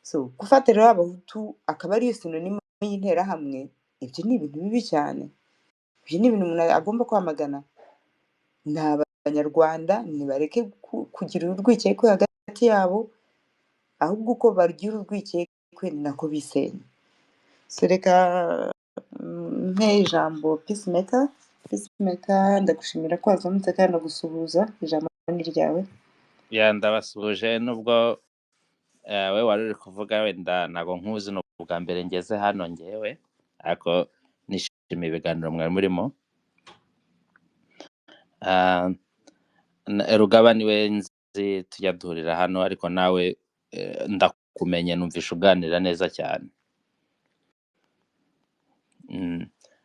So gufata rero abahutu akaba ariyo sinonime y'interahamwe, ibyo ni ibintu bibi cyane. Ibyo ni ibintu umuntu agomba kwamagana. Ni abanyarwanda nibareke kugira urwikekwe hagati yabo, ahubwo uko bagira urwikekwe ni nako bisenya. So reka mpe ijambo Peacemaker. Peacemaker, ndagushimira ko wazamutse kandi ndagusuhuza, ijambo ni ryawe. ndabasuhuje nubwo we wari uri kuvuga wenda ntabwo nkuzi ni ubwa mbere ngeze hano ngewe, ariko nishimiye ibiganiro mwari murimo. Rugaba niwe nzi tujya duhurira hano, ariko nawe ndakumenye, numvisha uganira neza cyane.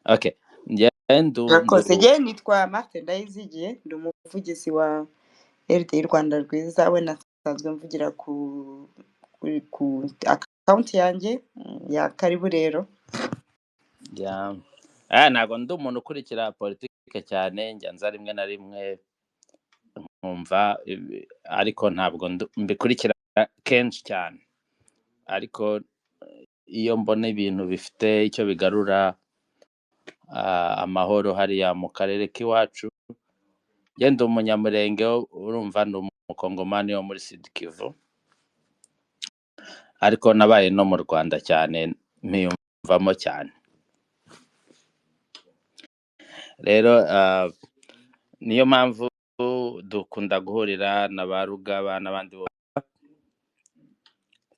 Okay, Murakoze. Njye nitwa Marthe Ndayizigiye, ndi umuvugizi wa RDI Rwanda Rwiza. We nasanzwe mvugira ku akawunti yanjye ya Karibu rero. Ntabwo ndi umuntu ukurikira politike cyane, njya nza rimwe na rimwe nkumva, ariko ntabwo mbikurikira kenshi cyane. Ariko iyo mbona ibintu bifite icyo bigarura amahoro hariya mu karere k'iwacu, ndi umunyamurenge, urumva ndi umukongomani wo muri Sud Kivu, ariko nabaye no mu Rwanda cyane, mpiyumvamo cyane. Rero niyo mpamvu dukunda guhurira na ba Rugaba n'abandi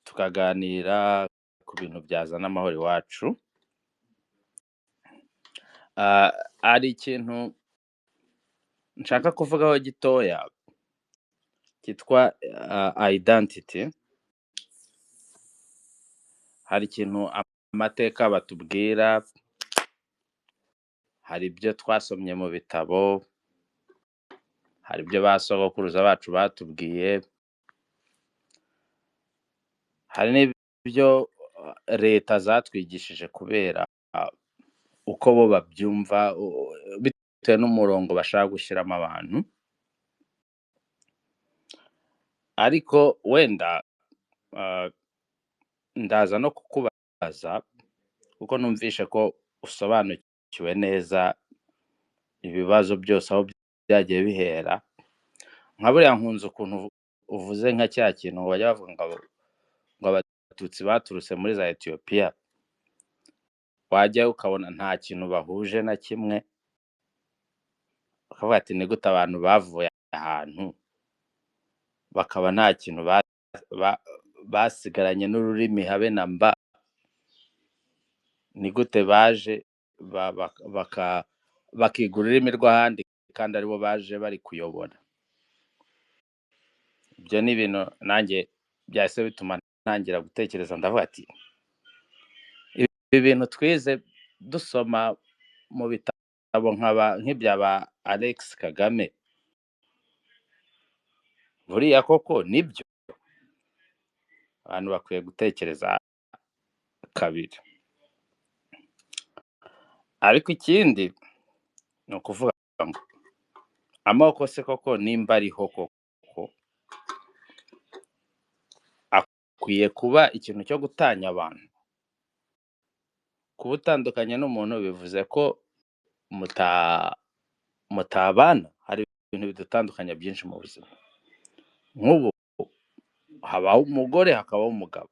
tukaganira ku bintu byazana amahoro iwacu. Ari ikintu nshaka kuvugaho gitoya cyitwa identity. Hari ikintu amateka batubwira, hari ibyo twasomye mu bitabo, hari ibyo basogokuruza bacu batubwiye, hari n'ibyo leta zatwigishije kubera uko bo babyumva, bitewe n'umurongo bashaka gushyiramo abantu. Ariko wenda ndaza no kukubaza, kuko numvishe ko usobanukiwe neza ibibazo byose aho byagiye bihera. Nka buriya nkunze ukuntu uvuze nka cya kintu bajya bavuga ngo abatutsi baturutse muri za Ethiopia, wajya ukabona nta kintu bahuje na kimwe, bakavuga ati ni gute abantu bavuye ahantu bakaba nta kintu basigaranye n'ururimi habe na mba, ni gute baje bakiga ururimi rw'ahandi kandi aribo baje bari kuyobora. Ibyo ni ibintu nanjye byahise bituma ntangira gutekereza, ndavuga ati ibi bintu twize dusoma mu bitabo nk'ibya ba Alex Kagame, buriya koko nibyo? Abantu bakwiye gutekereza kabiri. Ariko ikindi ni ukuvuga ngo amoko se koko nimba ariho koko, akwiye kuba ikintu cyo gutanya abantu. Kuba utandukanye n'umuntu bivuze ko mutabana. Hari ibintu bidutandukanya byinshi mu buzima. Nk'ubu habaho umugore hakabaho umugabo,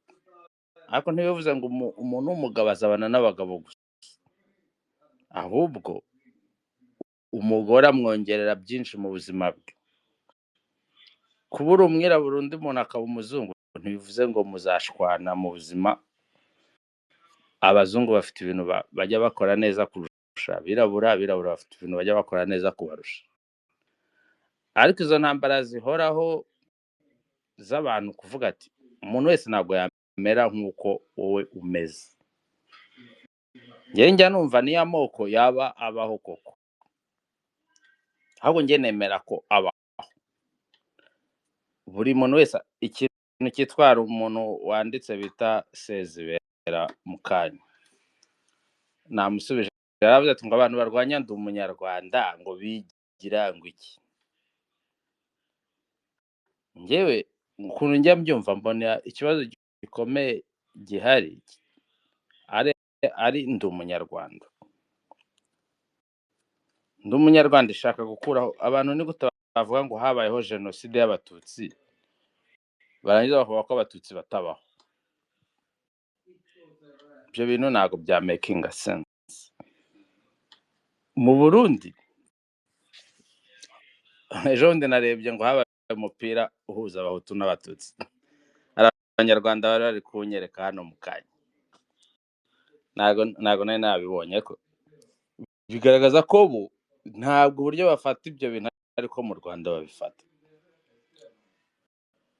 ariko ntibivuze ngo umuntu w'umugabo azabana n'abagabo gusa, ahubwo umugore amwongerera byinshi mu buzima bwe. Kuba uri umwirabura undi muntu akaba umuzungu ntibivuze ngo muzashwana mu buzima. Abazungu bafite ibintu bajya bakora neza kurusha abirabura, abirabura bafite ibintu bajya bakora neza kubarusha. Ariko izo ntambara zihoraho z'abantu kuvuga ati umuntu wese ntabwo yamera nk'uko wowe umeze, njya numva niyo amoko yaba abaho koko, ahubwo njye nemera ko abaho. Buri muntu wese, ikintu cyitwara umuntu wanditse bita Sezibera mu kanya, namusubije, yaravuze ati ngo abantu barwanya ndi umunyarwanda ngo bigira ngo iki. Njyewe ukuntu njya mbyumva mbona ikibazo gikomeye gihari ari ndi umunyarwanda. Ndi umunyarwanda ishaka gukuraho abantu, ni gute bavuga ngo habayeho jenoside y'abatutsi barangiza bakavuga ko abatutsi batabaho? Ibyo bintu ntabwo bya making sense. Mu Burundi ejo bundi narebye ngo habaye umupira uhuza abahutu n'abatutsi, hari abanyarwanda bari bari kunyereka hano mu kanya, ntabwo nari nabibonye, ko bigaragaza ko bo ntabwo uburyo bafata ibyo bintu ariko mu Rwanda babifata.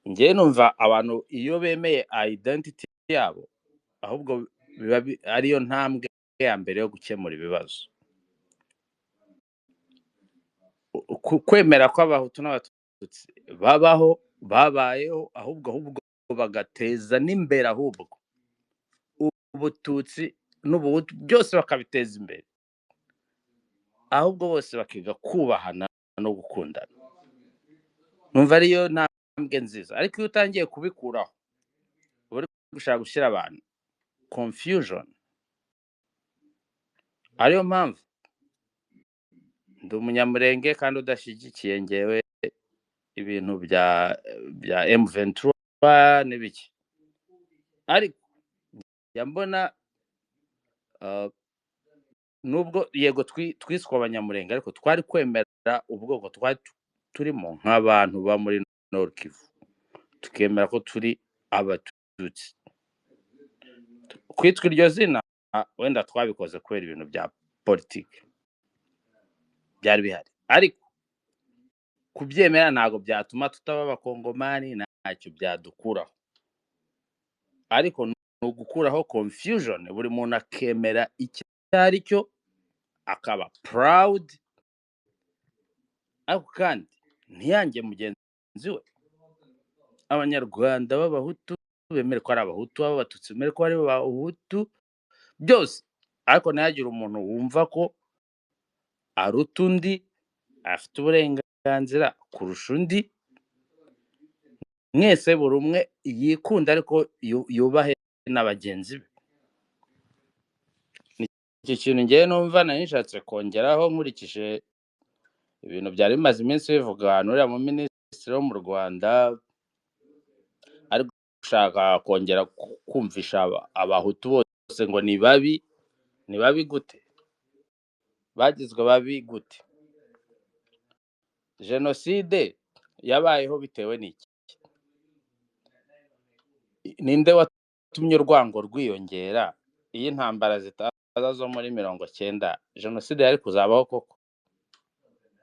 Njyewe numva abantu iyo bemeye identity yabo, ahubwo biba ariyo ntambwe ya mbere yo gukemura ibibazo. Kwemera ko abahutu n'abatutsi babayeho, ahubwo bagateza n'imbere ahubwo ubututsi n'ubuhutu byose bakabiteza imbere, ahubwo bose bakiga kubahana no gukundana. Numva ariyo ntambwe nziza. Ariko iyo utangiye kubikuraho, uba uri gushaka gushyira abantu confusion. Ariyo mpamvu ndi umunyamurenge kandi udashyigikiye ngewe ibintu bya M23 n'ibiki. Ariko njya mbona nubwo yego twiswe abanyamurenge, ariko twari kwemera ubwoko twari turimo nk'abantu ba muri Nord Kivu, tukemera ko turi abatutsi. Kwitwa iryo zina wenda twabikoze kubera ibintu bya politiki byari bihari, ariko kubyemera ntabwo byatuma tutaba abakongomani, ntacyo byadukuraho. Ariko ni ugukuraho confusion, buri muntu akemera icyo ari cyo, akaba proud, ariko kandi ntiyange mugenzi we. Abanyarwanda b'abahutu bemere ko ari abahutu, abatutsi bemere ko ari abahutu, byose. Ariko ntihagire umuntu wumva ko aruta undi, afite uburenganzira kurusha undi. Mwese buri umwe yikunda, ariko yubahe na bagenzi be. Iki kintu ngewe numva nari nishatse kongeraho nkurikije ibintu byari bimaze iminsi bivuga ahantu uriya mu minisitiri wo mu Rwanda ari gushaka kongera kumvisha abahutu bose ngo ni babi. Ni babi gute? Bagizwe babi gute? Jenoside yabayeho bitewe n'iki? Ninde watumye urwango rwiyongera? Iyo intambara zitaza zo muri 90, jenoside yari kuzabaho koko?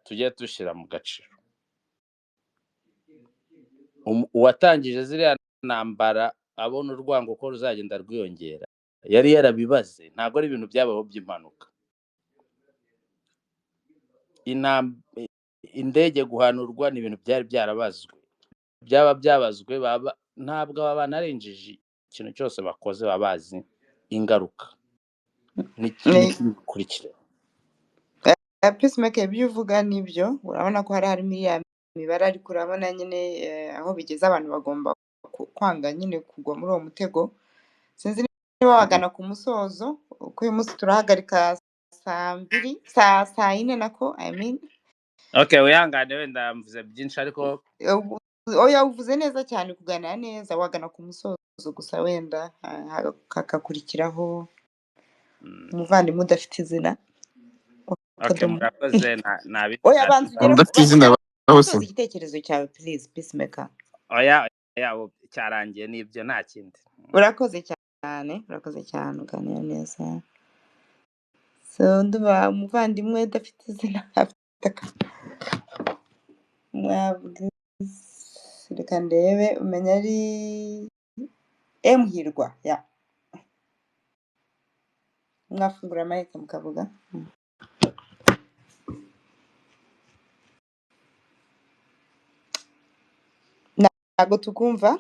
Tujye dushyira mu gaciro. Uwatangije ziriya ntambara abona urwango ko ruzagenda rwiyongera, yari yarabibaze, ntabwo ari ibintu byabaho by'impanuka. Indege guhanurwa ni ibintu byari byarabazwe, byaba byabazwe, ntabwo aba narenjeje ikintu cyose bakoze babazi ingaruka n'ikikurikira. Peacemaker, ibyo uvuga nibyo, urabona ko harimo iriya mibare, ariko urabona nyine aho bigeze abantu bagomba kwanga nyine kugwa muri uwo mutego. Sinzi niba wagana ku musozo, uko uyu munsi turahagarika saa 4 nako Okay, wihangane wenda mvuze byinshi, ariko oya uvuze neza cyane, kuganira neza, wagana ku musozo gusa, wenda hakakurikiraho umuvandimwe udafite izina. Okay, murakoze. Oya banza ugere udafite izina gusoza igitekerezo cyawe please Peacemaker. Oya cyarangiye n'ibyo, nta kindi. Urakoze cyane uganira neza. So nduba umuvandimwe udafite izina reka ndebe, umenya ari Muhirwa, ya mwafungura mic mukavuga. Ntabwo tukumva.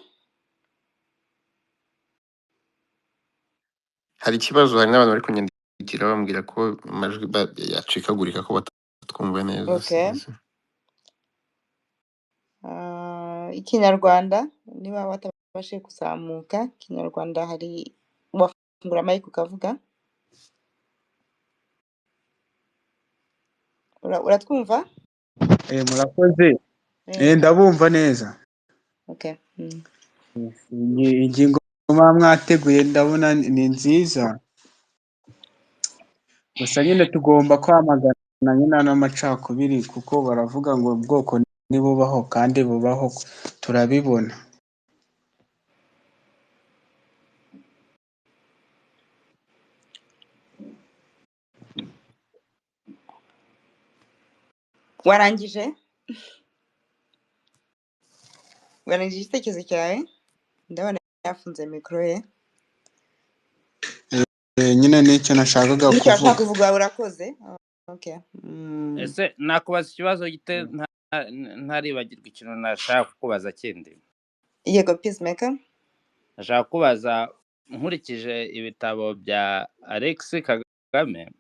Hari ikibazo, hari n'abantu bari kunyandikira bambwira ko amajwi yacikagurika, ko batatwumva neza. Okay. Ikinyarwanda niba wafashe kuzamuka. Kinyarwanda hari wafungura mic ukavuga. Uratwumva? Murakoze. Mm. Ndabumva neza. Okay. Mm. Ingingo muba mwateguye ndabona ni nziza. Gusa nyine tugomba kwamagana nyine n'amacakubiri kuko baravuga ngo ubwoko ntibubaho kandi bubaho turabibona. Warangije? Warangije igitekerezo cyawe? Ndabona yafunze mikoro ye. Nyine nicyo nashakaga Nicyo washaka kuvuga. kuvuga urakoze. Okay. ese nakubaza ikibazo ntaribagirwa ikintu nashaka kukubaza kindi. Yego Peacemaker. Nashaka kubaza nkurikije ibitabo bya Alex Kagame,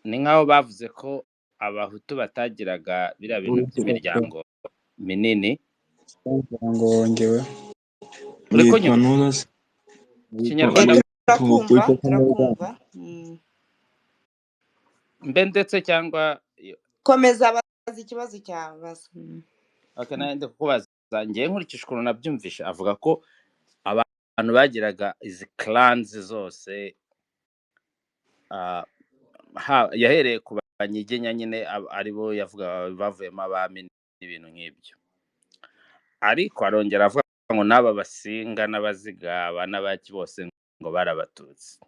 ni nk'aho bavuze ko abahutu batagiraga biriya bintu by'imiryango minini. Ngo wongewe. Uri kunyumva? Ikinyarwanda Turakumva. mbe ndetse cyangwa Komeza bazi ikibazo cyawe. Okay, nandi kukubaza ngiye nkurikije ukuntu nabyumvishe avuga ko abantu bagiraga izi clans zose, yahereye ku banyigenya nyine aribo yavuga bavuyemo abami n'ibintu nk'ibyo, ariko arongera avuga ngo n'aba basinga n'abazigaba n'abaki bose ngo barabatutsi.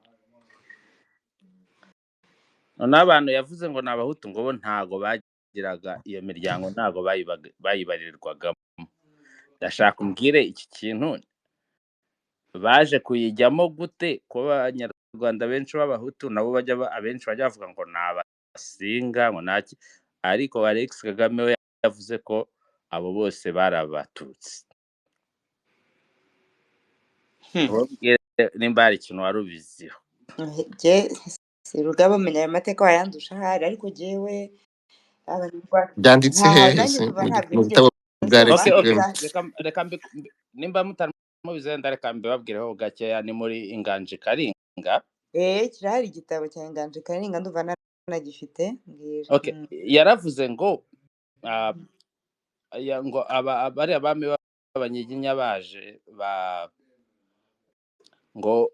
None abantu yavuze ngo ni abahutu ngo bo ntago bagiraga iyo miryango, ntago bayibarirwagamo. Ndashaka umbwire iki kintu baje kuyijyamo gute, ko abanyarwanda benshi b'abahutu nabo abenshi bajya bavuga ngo ni abasinga ngo naki, ariko Alex Kagame we yavuze ko abo bose bari abatutsi. Nimba hari ikintu wari ubiziho. Siruga bamenya ayo mateka wayandusha ahari, ariko jewe byanditse hehe se mu bitabo bwa Alex Kagame? Reka nimba mutaramubize reka mbibabwireho gakeya. Ni muri Inganji Karinga. kirahari igitabo cya Inganji Karinga, ndumva nanagifite. Okay, yaravuze ngo ngo bari abami b'abanyiginya baje ngo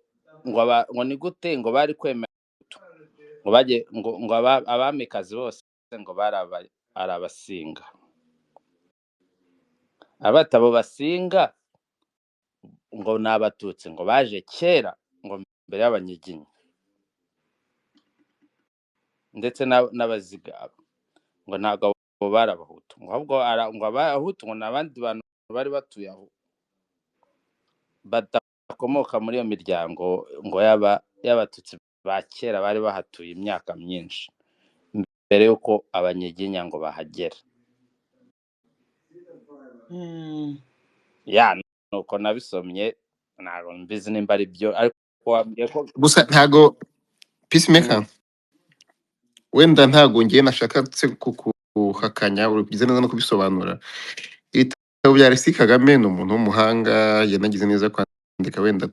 ni gute ngo bari kwemera ngo baje ngo abamikazi bose ngo bari abasinga, abatabo basinga ngo ni abatutsi ngo baje kera ngo mbere y'abanyiginya ndetse n'abazigaba ngo ntabwo bari abahutu, ngo ahubwo ngo abahutu ngo n'abandi bantu bari batuye aho badakomoka muri iyo miryango ngo y'abatutsi ba kera bari bahatuye imyaka myinshi mbere y'uko abanyiginya ngo bahagera. Nuko nabisomye, ntabwo mbizi nimba ari byo, ariko wambwiye ko gusa ntago Peacemaker, wenda ntago ngiye nashakatse kukuhakanya, ubigize neza no kubisobanura. Ibitabo bya Alex Kagame ni umuntu w'umuhanga, yanagize neza kwandika, wenda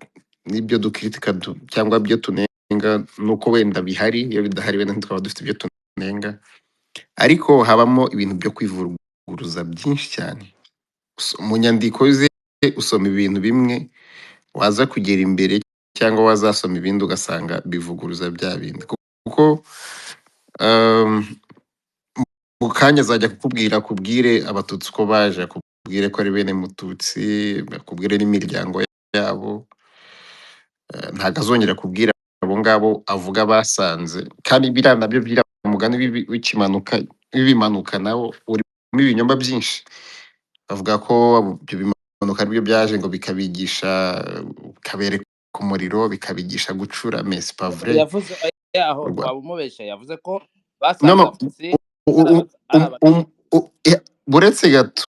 n'ibyo dukritika cyangwa byo tunenga nuko wenda bihari, iyo bidahari wenda ntitwaba dufite ibyo tunenga, ariko habamo ibintu byo kwivuguruza byinshi cyane. Mu nyandiko ze usoma ibintu bimwe, waza kugera imbere cyangwa wazasoma ibindi ugasanga bivuguruza bya bindi, kuko mu kanya azajya kubwire abatutsi ko baje, akubwire ko ari bene mututsi, akubwire n'imiryango yabo, ntabwo azongera kubwira abo ngabo avuga basanze, kandi biriya nabyo biriya mugani bimanuka nawo urimo ibinyoma byinshi. Avuga ko ibyo bimanuka aribyo byaje ngo bikabigisha, bikabereka umuriro, bikabigisha gucura, mais c'est pas vrai. Yavuze aho waba umubeshya, yavuze ko basanze buretse gato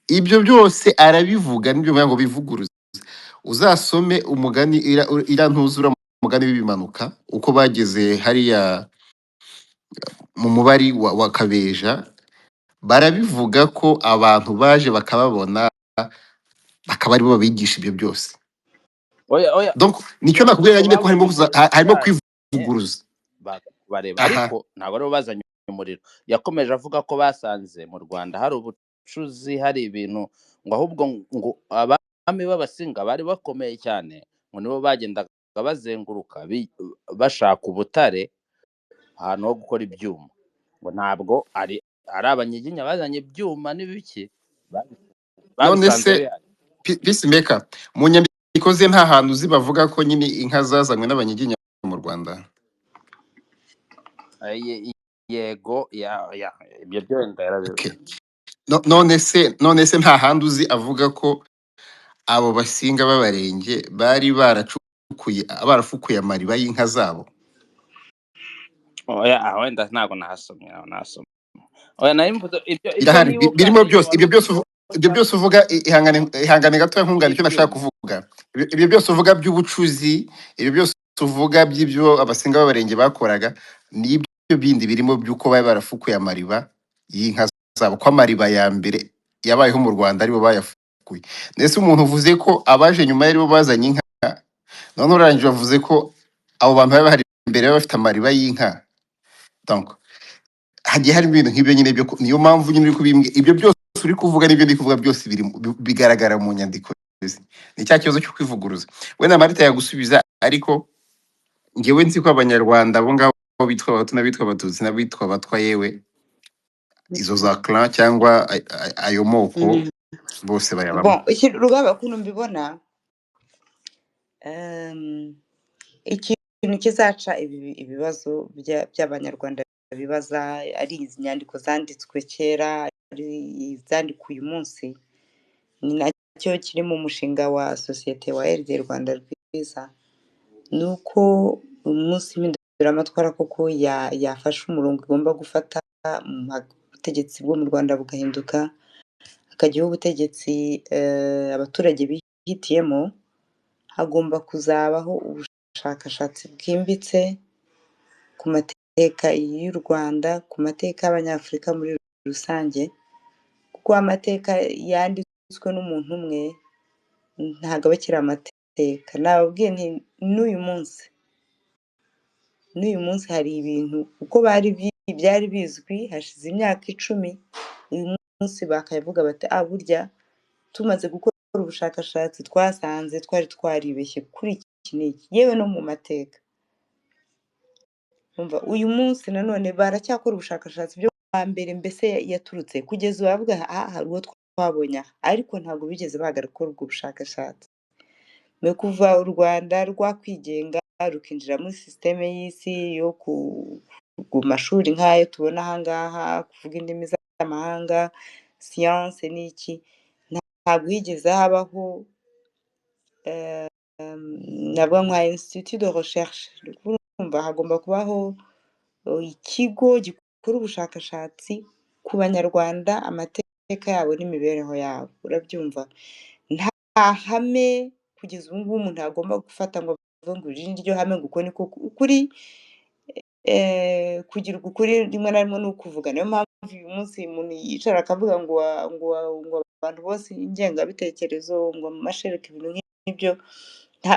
ibyo byose arabivuga, nibyo mvuga ngo bivuguruza. Uzasome umugani irantuzura umugani w'ibimanuka, uko bageze hariya mu mubari wa Kabeja, barabivuga ko abantu baje bakababona bakaba aribo babigisha ibyo byose. oya Donc nicyo ibyo nakubwira ngo nyine ko harimo babonye harimo umuriro kwivuguruza. bareba, Aha, ariko ntabwo aribo bazanye umuriro. Yakomeje avuga ko basanze mu Rwanda hari ubucuzi, hari ibintu ngo ahubwo ngo abami b'Abasinga bari bakomeye cyane, ngo nibo bagendaga bazenguruka bashaka ubutare, ahantu ho gukora ibyuma, ngo ntabwo ari Abanyiginya bazanye ibyuma n'ibiki, none babisanze se bihari. Peacemaker, mu nyandiko ze nta hantu uzi bavuga ko nyine inka zazanywe n'Abanyiginya mu Rwanda? Yego, ibyo byo wenda Okay. None se nta handi uzi avuga ko abo Basinga b'Abarenge bari barafukuye amariba y'inka zabo? wenda ntabwo nahasomye. Oya, nari mvuze ibyo Irahari nibuka birimo n'ibyo byose, wari ibyo byose uvuze ibyo byose uvuga, ihangane gato nkungana icyo nashaka by'ibyuma. kuvuga. Ibyo byose uvuga by'ubucuzi, ibyo byose uvuga by'ibyo Abasinga b'Abarenge bakoraga, n'ibyo bindi birimo by'uko bari barafukuye amariba y'inka zabo, ko amariba ya mbere yabayeho mu Rwanda aribo bayafukuye. Ndetse umuntu uvuze ko abaje nyuma aribo bazanye inka, none urangije bavuze ko abo bantu bari bahari imbere baba bafite amariba y'inka. Donc hagiye harimo ibintu nk'ibyo nyine niyo mpamvu nyine uri kubimbwira ibyo byose uri kuvuga n'ibyo ndi kuvuga byose bigaragara mu nyandiko ze. Ni cya kibazo cyo kwivuguruza. Wenda Marita yagusubiza, ariko ngewe nzi ko Abanyarwanda abo ngabo bitwa Abahutu n'abitwa Abatutsi n'abitwa Abatwa, yewe izo za clan cyangwa ayo moko bose bayabamo. rugaba ukuntu mbibona, ikintu kizaca ibibazo by'Abanyarwanda bibaza, ari izi nyandiko zanditswe kera, ari izandikwa uyu munsi, ni nacyo kiri mu mushinga wa sosiyete wa RD Rwanda Rwiza, ni uko umunsi impinduramatwara koko yafashe umurongo igomba gufata, ubutegetsi bwo mu Rwanda bugahinduka, hakajyaho ubutegetsi abaturage bihitiyemo. Hagomba kuzabaho ubushakashatsi bwimbitse ku mateka y'u Rwanda, ku mateka y'Abanyafurika muri rusange, kuko amateka yanditswe n'umuntu umwe ntabwo aba akiri amateka. Nababwiye nti n'uyu munsi hari ibintu uko byari bizwi hashize imyaka 10, uyu munsi bakavuga bati burya tumaze gukora ubushakashatsi twasanze twari twaribeshye kuri iki n'iki, yewe no mu mateka. Umva, uyu munsi nanone baracyakora ubushakashatsi byo mbere, mbese yaturutse kugeza ubu bavuga hari uwo twabonye aha, ariko ntabwo bigeze bahagarika gukora ubwo bushakashatsi. Ni kuva u Rwanda rwakwigenga rukinjira muri sisiteme y'isi yo ku mashuri nk'ayo tubona aha ngaha, kuvuga indimi z'amahanga, siyanse n'iki, ntabwo higeze habaho nabwo nka institut de recherche. Urumva hagomba kubaho ikigo gikora ubushakashatsi ku Banyarwanda, amateka yabo n'imibereho yabo, urabyumva. Nta hame kugeza ubu ngubu umuntu agomba gufata ngo avuge ngo iri ni ryo hame, ngo uko niko ukuri. Kugira ukuri rimwe na rimwe ni ukuvuga. Niyo mpamvu uyu munsi umuntu yicara akavuga ngo abantu bose ingengabitekerezo, ngo amashereka, ibintu nk'ibyo,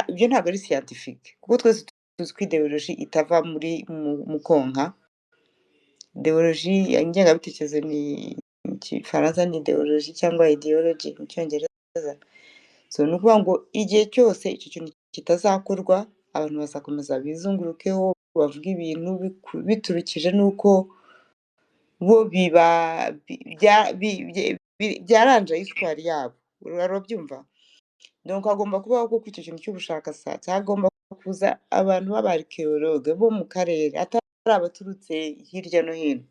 ibyo ntabwo ari scientifique, kuko twese tuzi ko ideologie itava mu konka. Ideologie, ingengabitekerezo ni mu Gifaransa ni ideologie cyangwa ideology mu Cyongereza. So ni ukuvuga ngo igihe cyose icyo kintu kitazakorwa, abantu bazakomeza bizungurukeho bavuga ibintu biturukije n'uko bo byaranje histoire yabo, urabyumva. Donc hagomba kubaho kuko icyo kintu cy'ubushakashatsi, hagomba kuza abantu b'abarikewologe bo mu karere, atari abaturutse hirya no hino,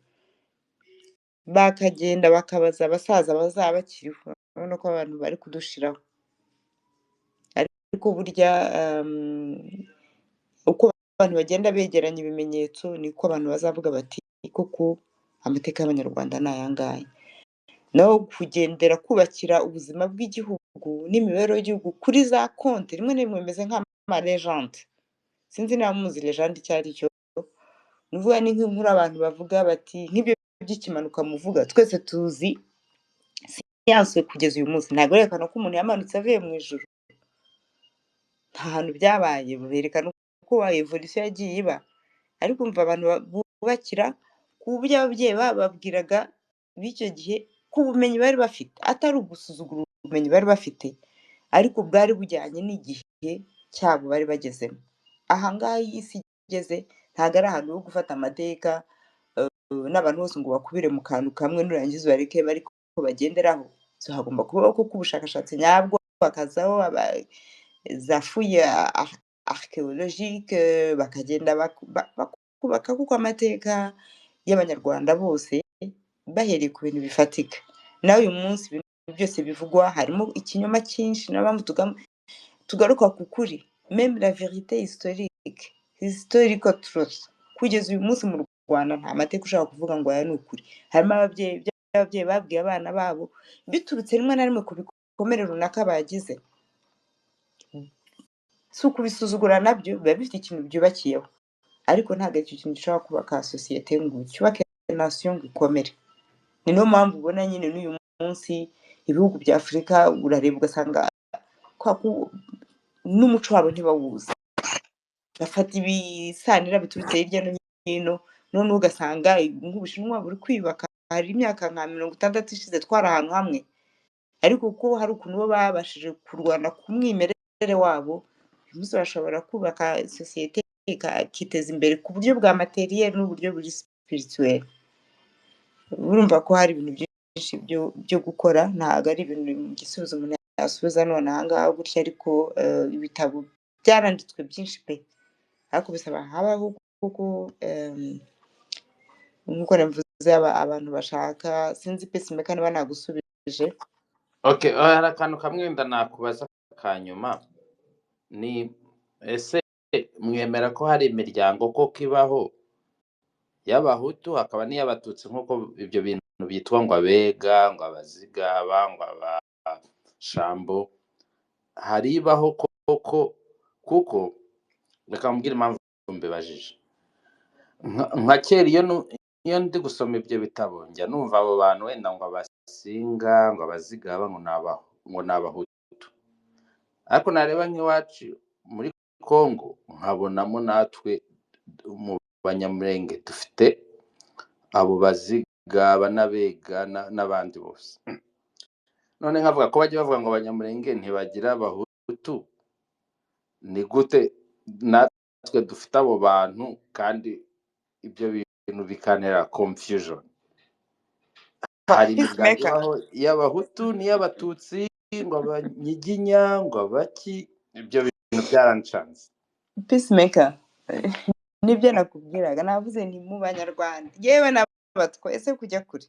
bakagenda bakabaza abasaza bazaba bakiriho. Urabona ko abantu bari kudushiraho, ariko burya uko abantu bagenda begeranya ibimenyetso niko abantu bazavuga bati koko amateka y'Abanyarwanda ni aya ngaya. Naho kugendera kubakira ubuzima bw'igihugu n'imibereho y'igihugu kuri za konti, rimwe na rimwe bimeze nk'amalégende. Sinzi niba muzi legende icyo ari cyo. Ni ukuvuga ni nk'inkuru abantu bavuga bati nk'ibyo by'ikimanuka muvuga twese tuzi siyanse kugeza uyu munsi ntabwo berekana ko umuntu yamanutse avuye mu ijuru, nta hantu byabaye, berekana uko evolution yagiye iba, ariko umva abantu bubakira ku buryo ababyeyi bababwiraga b'icyo gihe ku bumenyi bari bafite, atari ugusuzugura ubumenyi bari bafite, ariko bwari bujyanye n'igihe cyabo bari bagezemo. Aha ngaha iyi isi igeze ntabwo ari ahantu ho gufata amateka n'abantu bose ngo bakubire mu kantu kamwe nurangiza ubareke bari ko bagenderaho. So hagomba kubaho koko ubushakashatsi nyabwo, hakazaho za fouille archéologique, bakagenda bakubaka kuko amateka y'Abanyarwanda bose bahereye ku bintu bifatika. Nawe uyu munsi ibintu byose bivugwa harimo ikinyoma cyinshi, niyo mpamvu tugaruka ku kuri, même la vérité historique, historical truth. Kugeza uyu munsi mu Rwanda nta mateka ushaka kuvuga ngo aya ni ukuri. Harimo ababyeyi babwiye abana babo biturutse rimwe na rimwe ku bikomere runaka bagize. Si ukubisuzugura nabyo biba bifite ikintu byubakiyeho, ariko ntabwo icyo kintu gishobora kubaka sosiyete ngo cyubake nation ngo ikomere. Ni niyo mpamvu ubona nyine n'uyu munsi ibihugu bya Afurika urareba ugasanga n'umuco wabo ntibawuzi, bafata ibisanira biturutse hirya no hino, noneho ugasanga nk'Ubushinwa buri kwiyubaka, hari imyaka nka 60 ishize twari ahantu hamwe, ariko kuko hari ukuntu bo babashije kurwana ku mwimerere wabo, uyu munsi bashobora kubaka sosiyete ikiteza imbere ku buryo bwa materiel n'uburyo buri spirituel. Urumva ko hari ibintu byinshi byo gukora, ntabwo ari ibintu igisubizo umuntu yasubiza none aha ngaha gutya, ariko ibitabo byaranditswe byinshi pe, ariko bisaba habaho kuko nk'uko navuze abantu bashaka, sinzi Peacemaker niba nagusubije. Okay, hari akantu kamwe wenda nakubaza kanyuma, ni ese mwemera ko hari imiryango koko ibaho y'Abahutu hakaba n'iy'Abatutsi, nk'uko ibyo bintu bitwa ngo Abega, ngo Abazigaba, ngo Abashambo, hari ibaho koko? Kuko reka mbwira impamvu mbibajije. Nka kera iyo ndi gusoma ibyo bitabo njya numva abo bantu wenda ngo Abasinga, ngo Abazigaba, ngo ni Abahutu, ariko nareba nk'iwacu muri Congo nkabonamo natwe mu Banyamulenge dufite abo Bazigaba n'Abega n'abandi bose. None nkavuga ko bajya bavuga ngo Abanyamulenge ntibagira Abahutu, ni gute natwe dufite abo bantu kandi ibyo bintu bikantera confusion? Hari imiryango ibaho y'Abahutu n'iy'Abatutsi, ngo Abanyiginya, ngo Abaki, ibyo bintu byarancanze. Peacemaker, nibyo nakubwiraga, navuze ni mu Banyarwanda yewe n'Abatwa, ese kujya kure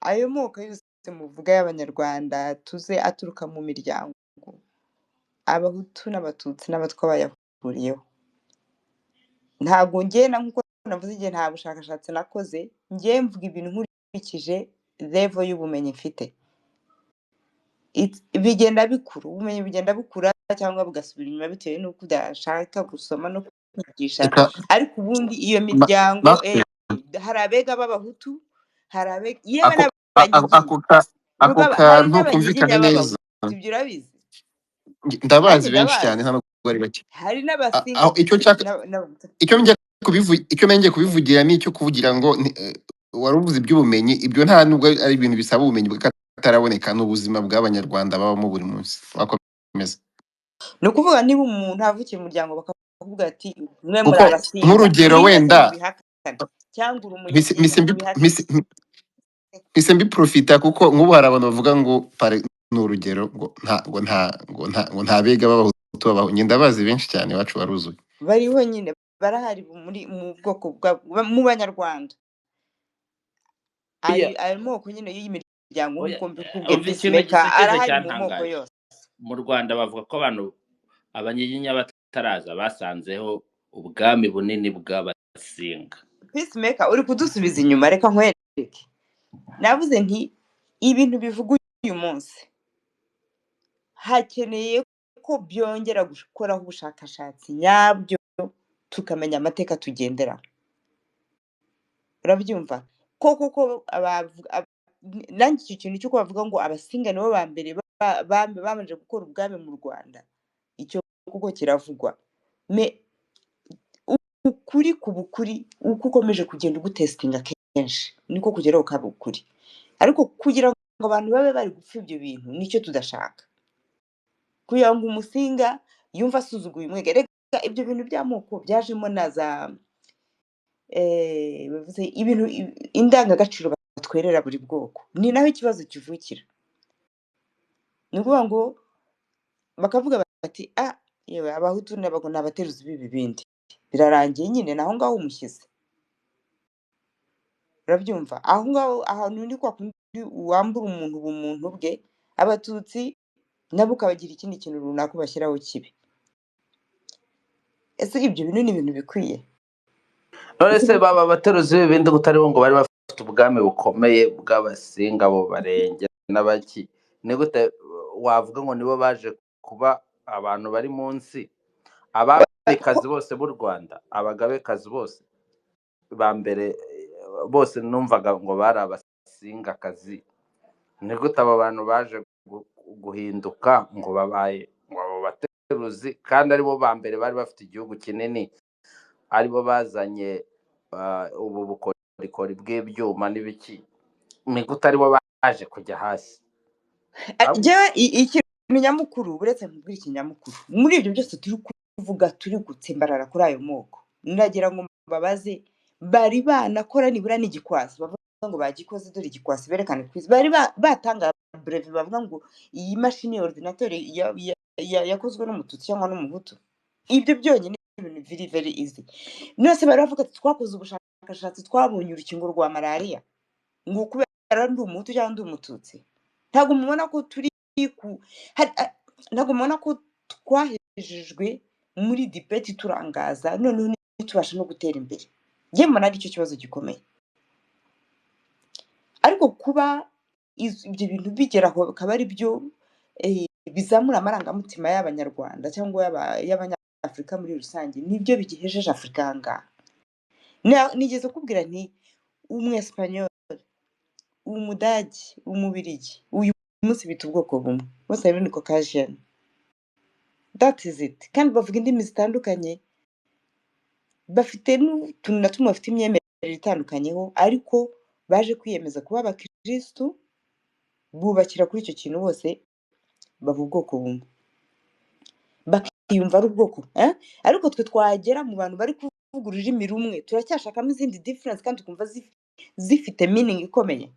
ayo moko yose muvuga y'Abanyarwanda tuze aturuka mu miryango, Abahutu n'Abatutsi n'Abatwa bayahuriyeho. Ntabwo ngena nk'uko navuze, igihe nta bushakashatsi nakoze, ngiye mvuga ibintu nkurikije level y'ubumenyi mfite. Bigenda bikura, ubumenyi bugenda bukura cyangwa bugasubira inyuma bitewe n'uko udashaka gusoma no kwigisha, ariko ubundi iyo miryango hari Abega b'Abahutu, hari Abega yewe n'Abanyiginya, ako kantu kumvikana neza, ibyo urabizi, ndabazi benshi cyane, nta nubwo ari bake. hari n'Abasinga. Icyo ngiye kubivugira ni icyo kuvugira ngo wari uvuze iby'ubumenyi, ibyo nta nubwo ari ibintu bisaba ubumenyi bw'akataraboneka, n'ubuzima bw'Abanyarwanda babamo buri munsi. Wakomeza. Ni ukuvuga niba umuntu avukiye mu muryango bakavuga ati mwe muri Abasinga, nk'urugero wenda cyangwa uri Umunyiginya, mise mbiprofita kuko nk'ubu hari abantu bavuga ngo ni urugero ngo nta Bega b'Abahutu babaho. Ngenda bazi benshi cyane iwacu baruzuye, bariho nyine, barahari mu bwoko mu Banyarwanda. Ayo moko nyine y'imiryango nk'uko mbikubwiye, Peacemaker, arahari mu moko yose. Mu Rwanda bavuga ko abantu Abanyiginya bataraza basanzeho ubwami bunini bw'Abasinga. Peacemaker, uri kudusubiza inyuma, reka nkwereke. Navuze nti ibintu bivuga uyu munsi hakeneye ko byongera gukoraho ubushakashatsi nyabyo, tukamenya amateka tugenderaho. Urabyumva koko nanjye icyo kintu cy'uko bavuga ngo abasinga nibo ba mbere babanje gukora ubwami mu Rwanda, icyo kuko kiravugwa. Ukuri kuba ukuri uko ukomeje kugenda ugutesitinga kenshi niko kugeraho ukaba ukuri, ariko kugira ngo abantu babe bari gupfa ibyo bintu nicyo tudashaka, kugira ngo umusinga yumve asuzuguye umwega. Reka ibyo bintu by'amoko byajemo na za bavuze ibintu indangagaciro batwerera buri bwoko, ni naho ikibazo kivukira. Ni ukuvuga ngo bakavuga bati yewe abahutu n'abago ni abateruzi b'ibibindi, birarangiye nyine naho ngaho umushyize, urabyumva? Aho ngaho ahantu ni kwa kundi wambura umuntu ubumuntu bwe, abatutsi nabo ukabagira ikindi kintu runaka ubashyiraho kibi. Ese ibyo bintu ni ibintu bikwiye? none se baba abateruzi b'ibindi gutari bo ngo bari bafite ubwami bukomeye bw'abasinga bo barenge n'abaki, ni gute wavuga ngo nibo baje kuba abantu bari munsi? Ababikazi bose b'u Rwanda, abagabekazi bose ba mbere bose numvaga ngo bari abasingakazi, ni gute abo bantu baje guhinduka ngo babaye ngo abo bateruzi, kandi aribo ba mbere bari bafite igihugu kinini, aribo bazanye ubu bukorikori bw'ibyuma n'ibiki, ni gute aribo baje kujya hasi? Ikintu nyamukuru, uretse nkubwira ikinyamukuru muri ibyo byose turi kuvuga, turi gutsimbarara kuri ayo moko, ndagira ngo mbabaze, bari banakora nibura n'igikwasi, bavuga ngo bagikoze, dore igikwasi berekane ku isi, bari batanga breve bavuga ngo iyi mashini ya ordinateur yakozwe n'umututsi cyangwa n'umuhutu? Ibyo byonyine ibintu very very easy. Nose bari bavuga ati twakoze ubushakashatsi twabonye urukingo rwa malaria, ngo kubera ndi umuhutu cyangwa ndi umututsi? Ntabwo mubona ko turi ntabwo mubona ko twahejejwe muri debate turangaza, noneho ntitubasha no gutera imbere? Njye mbona ari cyo kibazo gikomeye. Ariko kuba ibyo bintu bigeraho bikaba ari byo bizamura amarangamutima y'abanyarwanda cyangwa y'abanyafurika muri rusange, nibyo bigihejeje Afurika aha ngaha. Nigeze kubwira nti umwesipanyoli, umudage, umubirigi, uyu munsi bita ubwoko bumwe, bose rero ni Caucasian, that is it. Kandi bavuga indimi zitandukanye, bafite n'utuntu na tumwe bafite imyemerere itandukanyeho, ariko baje kwiyemeza kuba abakirisitu, bubakira kuri icyo kintu, bose baba ubwoko bumwe, bakiyumva ari ubwoko. Ariko twe twagera mu bantu bari kuvuga ururimi rumwe, turacyashakamo izindi difference kandi tukumva zifite meaning ikomeye.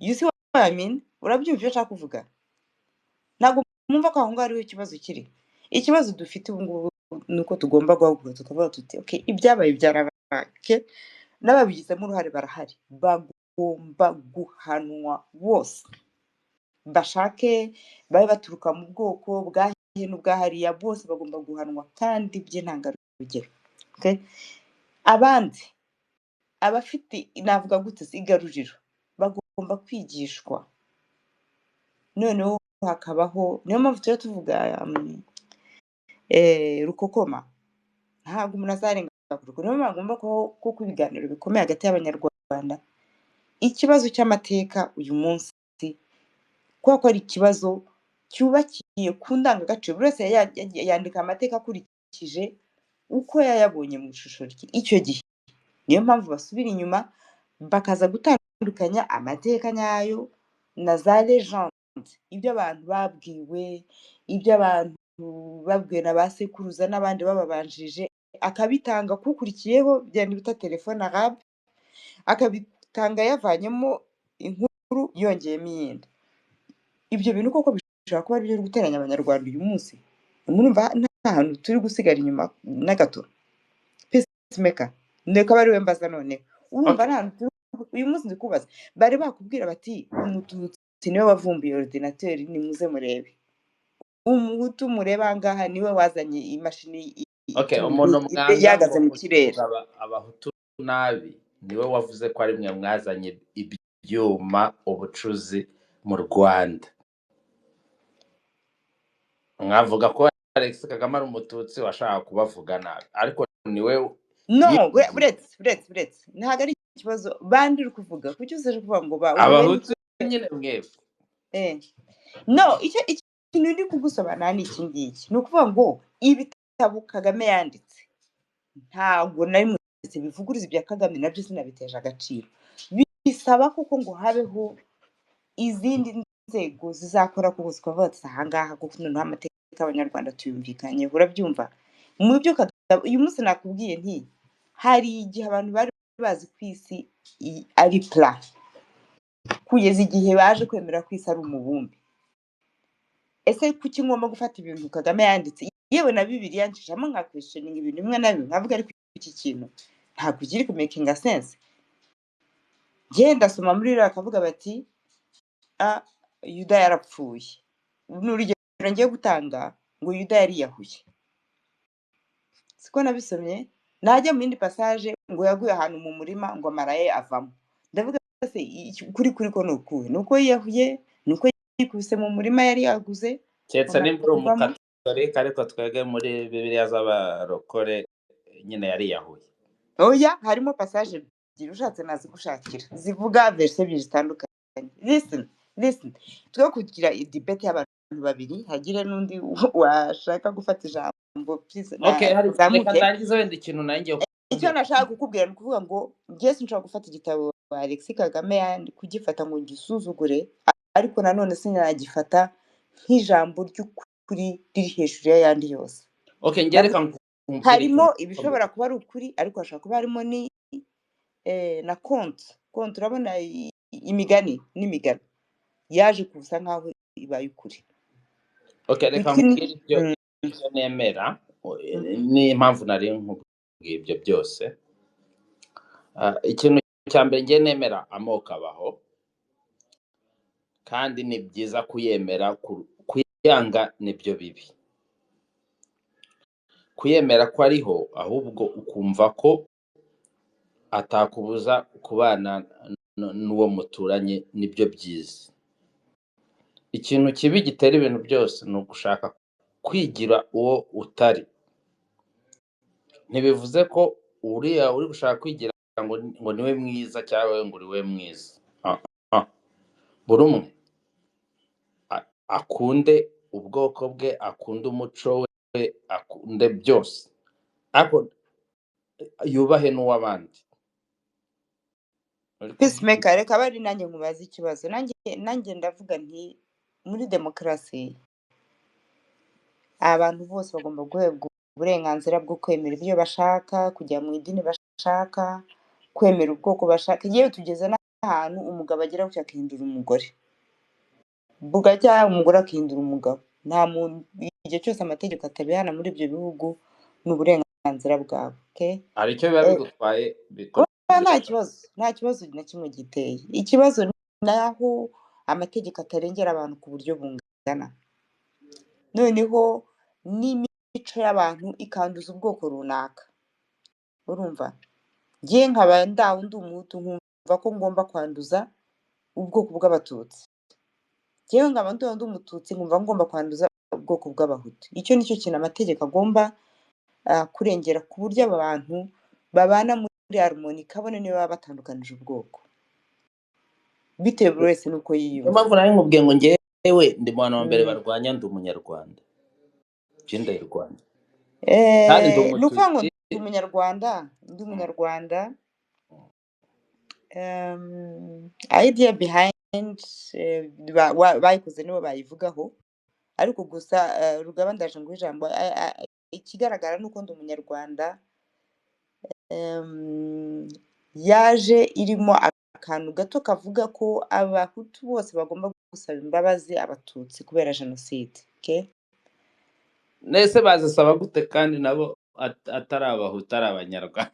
You see what I mean? Urabyumva icyo nshaka kuvuga? Ntabwo mwumva ko aho ngaho ariho ikibazo kiri. Ikibazo dufite ubu ngubu ni uko tugomba guhaguruka tukavuga tuti okay, ibyabaye byarabaye, n'ababigizemo uruhare barahari, bagomba guhanwa bose, bashake babe baturuka mu bwoko bwahe n'ubwahariya, bose bagomba guhanwa kandi by'intangarugero. Abandi abafite navuga gute igaruriro bagomba kwigishwa, noneho hakabaho, niyo mpamvu tujya tuvuga rukokoma, ntabwo umuntu azarenga ku rukokoma. Niyo mpamvu hagomba kubaho ibiganiro bikomeye hagati y'abanyarwanda. Ikibazo cy'amateka uyu munsi kubera ko ari ikibazo cyubakiye ku ndangagaciro, buri wese yandika amateka akurikije uko yayabonye mu ishusho rye icyo gihe. Niyo mpamvu basubira inyuma bakaza gutandukanya amateka nyayo na za legende, ibyo abantu babwiwe, ibyo abantu babwiwe na ba sekuruza n'abandi bababanjije, akabitanga kukurikiyeho byandi bita telefone arabe, akabitanga yavanyemo inkuru yongeyemo iyindi. Ibyo bintu koko bishobora kuba ari byo guteranya abanyarwanda uyu munsi? Murumva nta hantu turi gusigara inyuma na gato? Peacemaker, ndeka bari we mbaza none, urumva nta hantu uyu munsi ndi kubaza, bari bakubwira bati umututsi niwe wavumbuye ordinateur, nimuze murebe. Umuhutu mureba ngaha niwe wazanye imashini umuntu yagaze mu kirere. Abahutu nabi niwe wavuze ko ari mwe mwazanye ibyuma, ubucuzi mu Rwanda. Mwavuga ko Alex Kagame ari umututsi washaka kubavuga nabi, ariko niwe no, buretse ntabwo ari ikibazo bandi uri kuvuga kuki uzaje kuvuga ngo ba abahutu nyine mwebwe no ikintu ndi kugusobanura ni iki ngiki ni ukuvuga ngo ibitabo Kagame yanditse ntabwo nari mwese bivuguruza ibya Kagame nabyo sinabiteje agaciro bisaba kuko ngo habeho izindi nzego zizakora ku buzima bwose ahangaha kuko noneho amateka y'abanyarwanda tuyumvikanye urabyumva mu byo uyu munsi nakubwiye nti hari igihe abantu bari bazi ku isi ari pla kugeza igihe baje kwemera ko isi ari umubumbe ese kuki ngomba gufata ibintu Kagame yanditse yewe na Bibiliya nshishamo nka questioning ibintu bimwe na bimwe nkavuga ariko iki kintu ntabwo kiri ku making sense genda soma muri rero akavuga bati Yuda yarapfuye n'urugero ngiye gutanga ngo Yuda yariyahuye siko nabisomye najya mu yindi passage ngo yaguye ahantu mu murima ngo amaraye avamo ndavuga se kuri ko nukuwe nuko yiyahuye nuko yikubise mu murima yari yaguze cyetse n'imbura umukatolika ariko twege muri Bibiliya z'abarokore nyine yariyahuye oya harimo passage ebyiri ushatse nazi gushakira zivuga verse ebyiri zitandukanye listen twe kugira debate y'abantu babiri hagire n'undi washaka gufata ijambo please reka ndangize wenda ikintu nanjye icyo nashaka kukubwira ni ukuvuga ngo njye sinshobora gufata igitabo Alexis Kagame kugifata ngo ngisuzugure ariko nanone sinagifata nk'ijambo ry'ukuri riri hejuru y'ayandi yose ngereka harimo ibishobora kuba ari ukuri ariko hashobora kuba harimo ni na konti urabona imigani n'imigani yaje kusa nkaho ibaye ukuri reka mbwira ibyo nemera n'impamvu nari nkubwiye ibyo byose ikintu cya mbere ngiye nemera amoko abaho kandi ni byiza kuyemera kuyanga nibyo bibi kuyemera ko ariho ahubwo ukumva ko atakubuza kubana n'uwo muturanye nibyo byiza ikintu kibi gitera ibintu byose ni ugushaka kwigira uwo utari ntibivuze ko uriya uri gushaka kwigira ngo niwe mwiza cyangwa ngo uriwe mwiza buri umwe akunde ubwoko bwe akunde umuco we akunde byose ariko yubahe n'uw'abandi peacemaker reka bari nanjye nkubaza ikibazo nanjye ndavuga nti muri demokarasi abantu bose bagomba guhabwa uburenganzira bwo kwemera ibyo bashaka kujya mu idini bashaka kwemera ubwoko bashaka yewe tugeze n'ahantu umugabo agera gutya akahindura umugore bugacya umugore akahindura umugabo nta muntu igihe cyose amategeko atabihana muri ibyo bihugu ni uburenganzira bwabo hari icyo biba bigutwaye nta kibazo na kimwe giteye ikibazo naho amategeko atarengera abantu ku buryo bungana noneho n'imico y'abantu ikanduza ubwoko runaka urumva ngiye nkaba ndi umuhutu nkumva ko ngomba kwanduza ubwoko bw'abatutsi ngewe nkaba ndi umututsi nkumva ngomba kwanduza ubwoko bw'abahutu icyo nicyo kintu amategeko agomba kurengera ku buryo aba bantu babana muri harmoni kabone niba baba batandukanije ubwoko bitewe buri wese nuko yiyumva impamvu nari nkubwiye ngo ngewe ndi mu bantu mbere barwanya ndi umunyarwanda genda y'Rwanda ni ukuvuga ngo ndi umunyarwanda idea behind bayikoze nibo bayivugaho ariko gusa Rugaba ndaje ngo ijambo ikigaragara nuko ndi umunyarwanda yaje irimo akantu gato kavuga ko abahutu bose bagomba gusaba imbabazi abatutsi kubera jenoside nese bazisaba gute kandi nabo atari abahutu ari abanyarwanda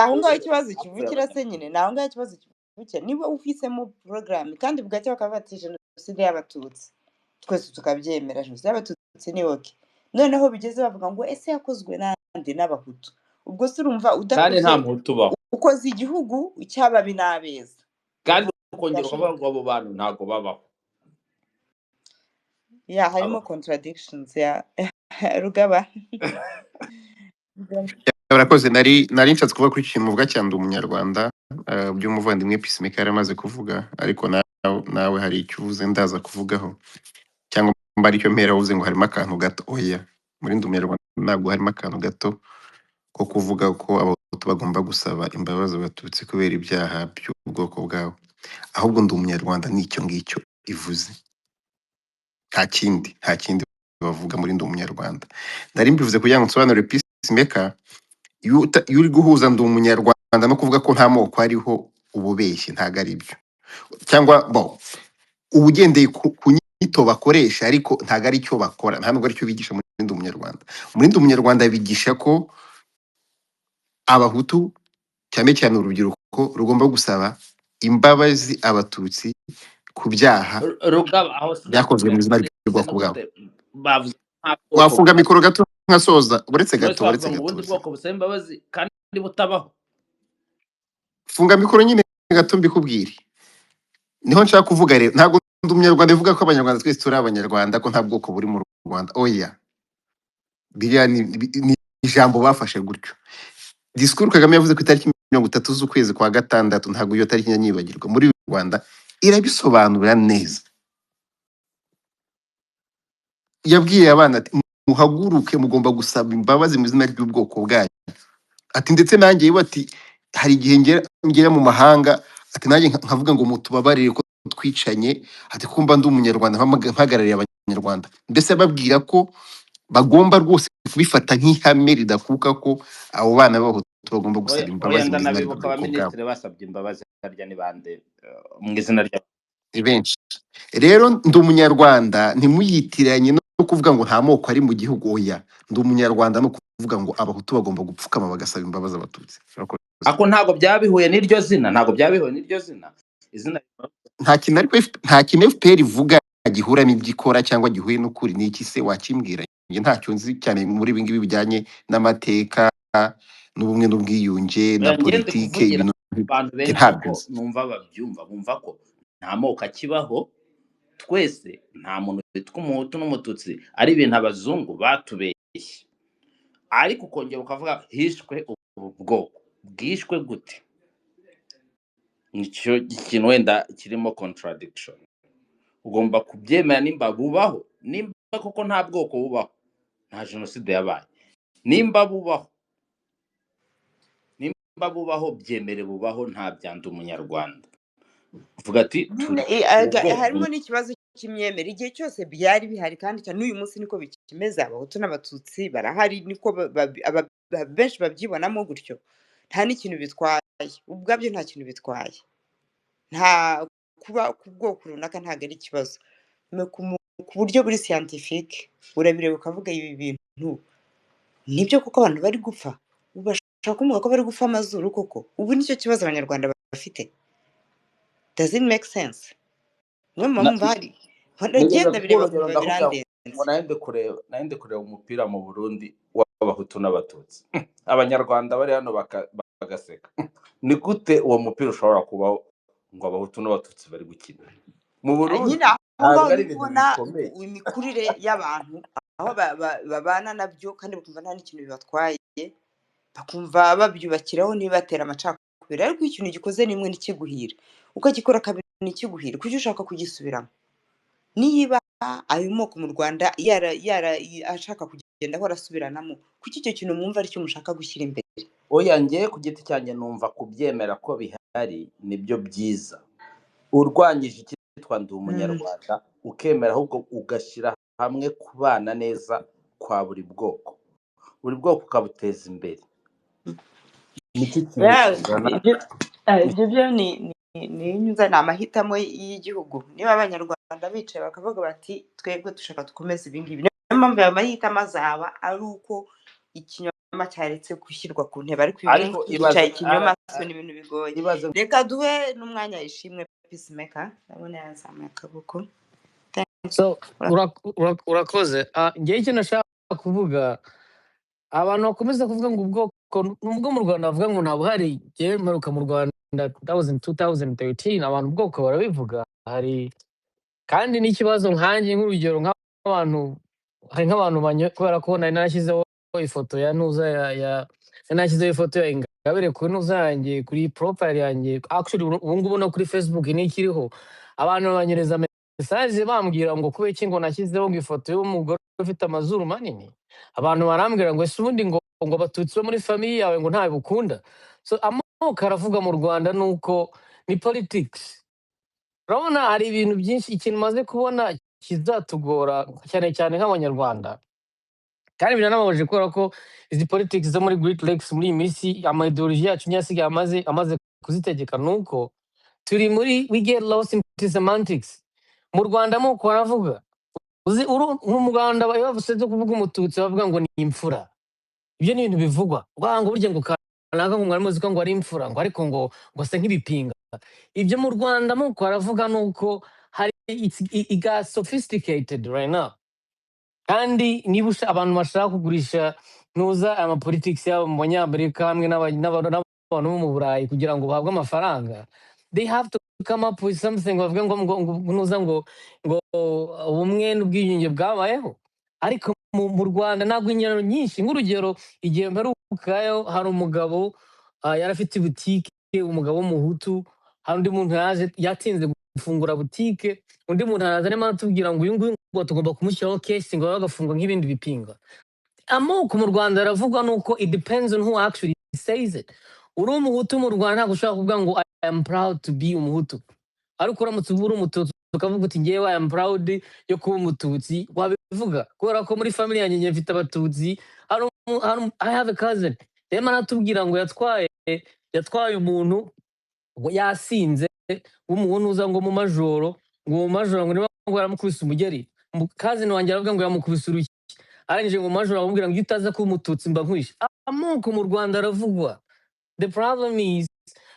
aho ngaho ikibazo kivukira se nyine naho ngaho ikibazo kivukira niba ufisemo porogaramu kandi bugacya bakaba bati jenoside y'abatutsi twese tukabyemera jenoside y'abatutsi ni oke noneho bigeze bavuga ngo ese yakozwe n'andi n'abahutu ubwo se urumva kandi nta muhutu ubaho ukoze igihugu cy'ababi n'abeza kandi ukongera ukavuga ngo abo bantu ntabwo babaho harimo contradictions ya Rugaba Barakoze nari nshatse kuvuga kuri iki kintu muvuga cyane ndi umunyarwanda by'umuvandimwe Peacemaker yari amaze kuvuga ariko nawe hari icyo uvuze ndaza kuvugaho cyangwa mba aricyo mpera uvuze ngo harimo akantu gato oya muri ndi umunyarwanda ntabwo harimo akantu gato ko kuvuga ko abahutu bagomba gusaba imbabazi abatutsi kubera ibyaha by'ubwoko bwabo ahubwo ndi umunyarwanda n'icyo ngicyo ivuze nta kindi bavuga muri ndi umunyarwanda nari mbivuze kugira ngo nsobanure Peacemaker iyo uri guhuza ndi umunyarwanda no kuvuga ko nta moko ariho ububeshye ntabwo ari byo cyangwa uba ugendeye ku nyito bakoresha ariko ntabwo ari cyo bakora nta nubwo aricyo bigisha muri ndi umunyarwanda muri ndi umunyarwanda bigisha ko abahutu cyane cyane urubyiruko rugomba gusaba imbabazi abatutsi ku byaha rugaba aho byakozwe mu izina ry'ubwoko bwabo bavuze wafunga mikoro gato nkasoza uretse gato ubundi bwoko busaba imbabazi kandi butabaho funga mikoro nyine gato mbikubwire niho nshaka kuvuga rero ntabwo ndi umunyarwanda bivuga ko abanyarwanda twese turi abanyarwanda ko nta bwoko buri mu Rwanda oya biriya ni ijambo bafashe gutyo disikuru Kagame yavuze ku itariki 30 z'ukwezi kwa gatandatu ntabwo iyo tariki nyanyibagirwa muri Rwanda irabisobanura neza yabwiye abana ati muhaguruke mugomba gusaba imbabazi mu izina ry'ubwoko bwanyu ati ndetse nanjye yiba ati hari igihe ngera mu mahanga ati nanjye nkavuga ngo mutubabarire ko twicanye ati kumba ndi umunyarwanda mpagarariye abanyarwanda mbese babwira ko bagomba rwose kubifata nk'ihame ridakuka ko abo bana baho bagomba gusaba imbabazi mu izina ry'ubwoko bwabo abaminisitiri basabye imbabazi harya ni bande mu izina rya benshi rero ndi umunyarwanda ntimuyitiranye no kuvuga ngo nta moko ari mu gihugu oya ndi umunyarwanda no kuvuga ngo abahutu bagomba gupfukama bagasaba imbabazi abatutsi ako ntago byabihuye n'iryo zina izina nta kintu FPR ivuga gihura n'ibyikora cyangwa gihuye n'ukuri n'iki se wakimbwira njye ntacyo nzi cyane muri ibi ngibi bijyanye n'amateka n'ubumwe n'ubwiyunge na politike ibintu abantu benshi numva babyumva bumva ko nta moko akibaho twese nta muntu witwa umuhutu n'umututsi ari ibintu abazungu batubeshye ariko ukongera ukavuga hishwe ubu bwoko bwishwe gute nicyo kintu wenda kirimo contradiction ugomba kubyemera nimba bubaho nimba koko nta bwoko bubaho nta jenoside yabaye nimba bubaho byemere bubaho nta byanda umunyarwanda uvuga ati harimo n'ikibazo cy'imyemerere igihe cyose byari bihari kandi cyane n'uyu munsi niko bikimeze abahutu n'abatutsi barahari niko benshi babyibonamo gutyo nta n'ikintu bitwaye ubwabyo nta kintu bitwaye nta kuba ku bwoko runaka ntabwo ari ikibazo ku buryo buri scientifique urabireba ukavuga ibi bintu nibyo kuko abantu bari gupfa ubashaka kumuvuga ko bari gupfa amazuru koko ubu nicyo kibazo abanyarwanda bafite does it make sense mwe mumva hari ndagenda bireba kuva birandenze nahinde kureba umupira mu Burundi w'abahutu n'abatutsi abanyarwanda bari hano bagaseka ni gute uwo mupira ushobora kubaho ngo abahutu n'abatutsi bari gukina mu Burundi aho ubona imikurire y'abantu aho babana nabyo kandi bakumva nta n'ikintu bibatwaye bakumva babyubakiraho ntibatera amacakubiri ariko ikintu gikoze nimwe n'ikiguhira ukagikora kabiri n'ikiguhira kuko ushaka kugisubiramo niba ayo moko mu Rwanda ashaka kugenda aho arasubiranamo kuko icyo kintu mwumva aricyo mushaka gushyira imbere oya ngiye ku giti cyanjye numva kubyemera ko bihari nibyo byiza urwanyije icyitwa ndi umunyarwanda ukemera ahubwo ugashyira hamwe kubana neza kwa buri bwoko ukabuteza imbere ibyo byo ni amahitamo y'igihugu niba abanyarwanda bicaye bakavuga bati twebwe dushaka dukomeze ibi ngibi niyo mpamvu ayo mahitamo azaba ari uko ikinyoma cyaretse gushyirwa ku ntebe ariko bicaye ikinyoma so ni ibintu bigoye reka duhe n'umwanya ishimwe Peacemaker ndabona yazamuye akaboko urakoze ngewe icyo nashaka kuvuga abantu bakomeza kuvuga ngo ubwoko nubwo mu Rwanda bavuga ngo nta buhari ngewe mperuka mu Rwanda 2013 abantu ubwoko barabivuga hari kandi n'ikibazo nkanjye nk'urugero nk'abantu hari nk'abantu kubera ko nari narashyizeho ifoto ya ntuza ya nashyizeho ifoto ya Ingabire ku ntuza yanjye kuri profile yanjye, actually ubu ngubu no kuri Facebook nikiriho, abantu banyereza message bambwira ngo kubera iki ngo nashyizeho ngo ifoto y'umugore ufite amazuru manini, abantu barambwira ngo ese ubundi ngo abatutsi bo muri famiye yawe ngo ntawe bukunda. So amoko aravuga mu Rwanda nuko ni politics. Urabona hari ibintu byinshi, ikintu maze kubona kizatugora cyane cyane nk'abanyarwanda, kandi biranababaje kubera ko izi politics zo muri Great Lakes muri iyi minsi amaidoloji yacu niyo asigaye amaze kuzitegeka, nuko turi muri we get lost into semantics. Mu Rwanda amoko aravuga, uzi mu Rwanda bavuze zo kuvuga umututsi bavuga ngo ni imfura. Ibyo ni ibintu bivugwa ngo burya ngo kanaka ngo mwari muzi ko ngo ari imfura ngo ariko ngo se nk'ibipinga. Ibyo mu Rwanda amoko aravuga nuko hari it got sophisticated right now, kandi niba abantu bashaka kugurisha nuza amapolitics yabo mu banyamerika hamwe n'abantu bo mu Burayi kugira ngo bahabwe amafaranga, they have to come up with something bavuga ngo nuza ngo ubumwe n'ubwiyunge bwabayeho. Ariko mu Rwanda ntabwo inyano nyinshi, nk'urugero igihe mperukayo hari umugabo yari afite butike, umugabo w'umuhutu, hari undi muntu yatinze gufungura butike, undi muntu araza arimo aratubwira ngo uyu nguyu ngo tugomba kumushyiraho kesi ngo bagafungwa nk'ibindi bipinga. Amoko mu Rwanda aravugwa nuko it depends on who actually says it. Uri umuhutu mu Rwanda ntabwo ushobora kuvuga ngo I am proud to be umuhutu, ariko uramutse uri umututsi ukavuga uti ngewe I am proud yo kuba umututsi, wabivuga kubera ko muri family yanjye mfite abatutsi. I have a cousin rero aratubwira ngo yatwaye umuntu ngo yasinze w'umuntu uza ngo mu majoro ngo niba ngo yaramukubise umugeri, cousin wanjye aravuga ngo yamukubise urushyi, arangije ngo majoro aramubwira ngo iyo utaza kuba umututsi mba nkwishe. Amoko mu Rwanda aravugwa. The problem is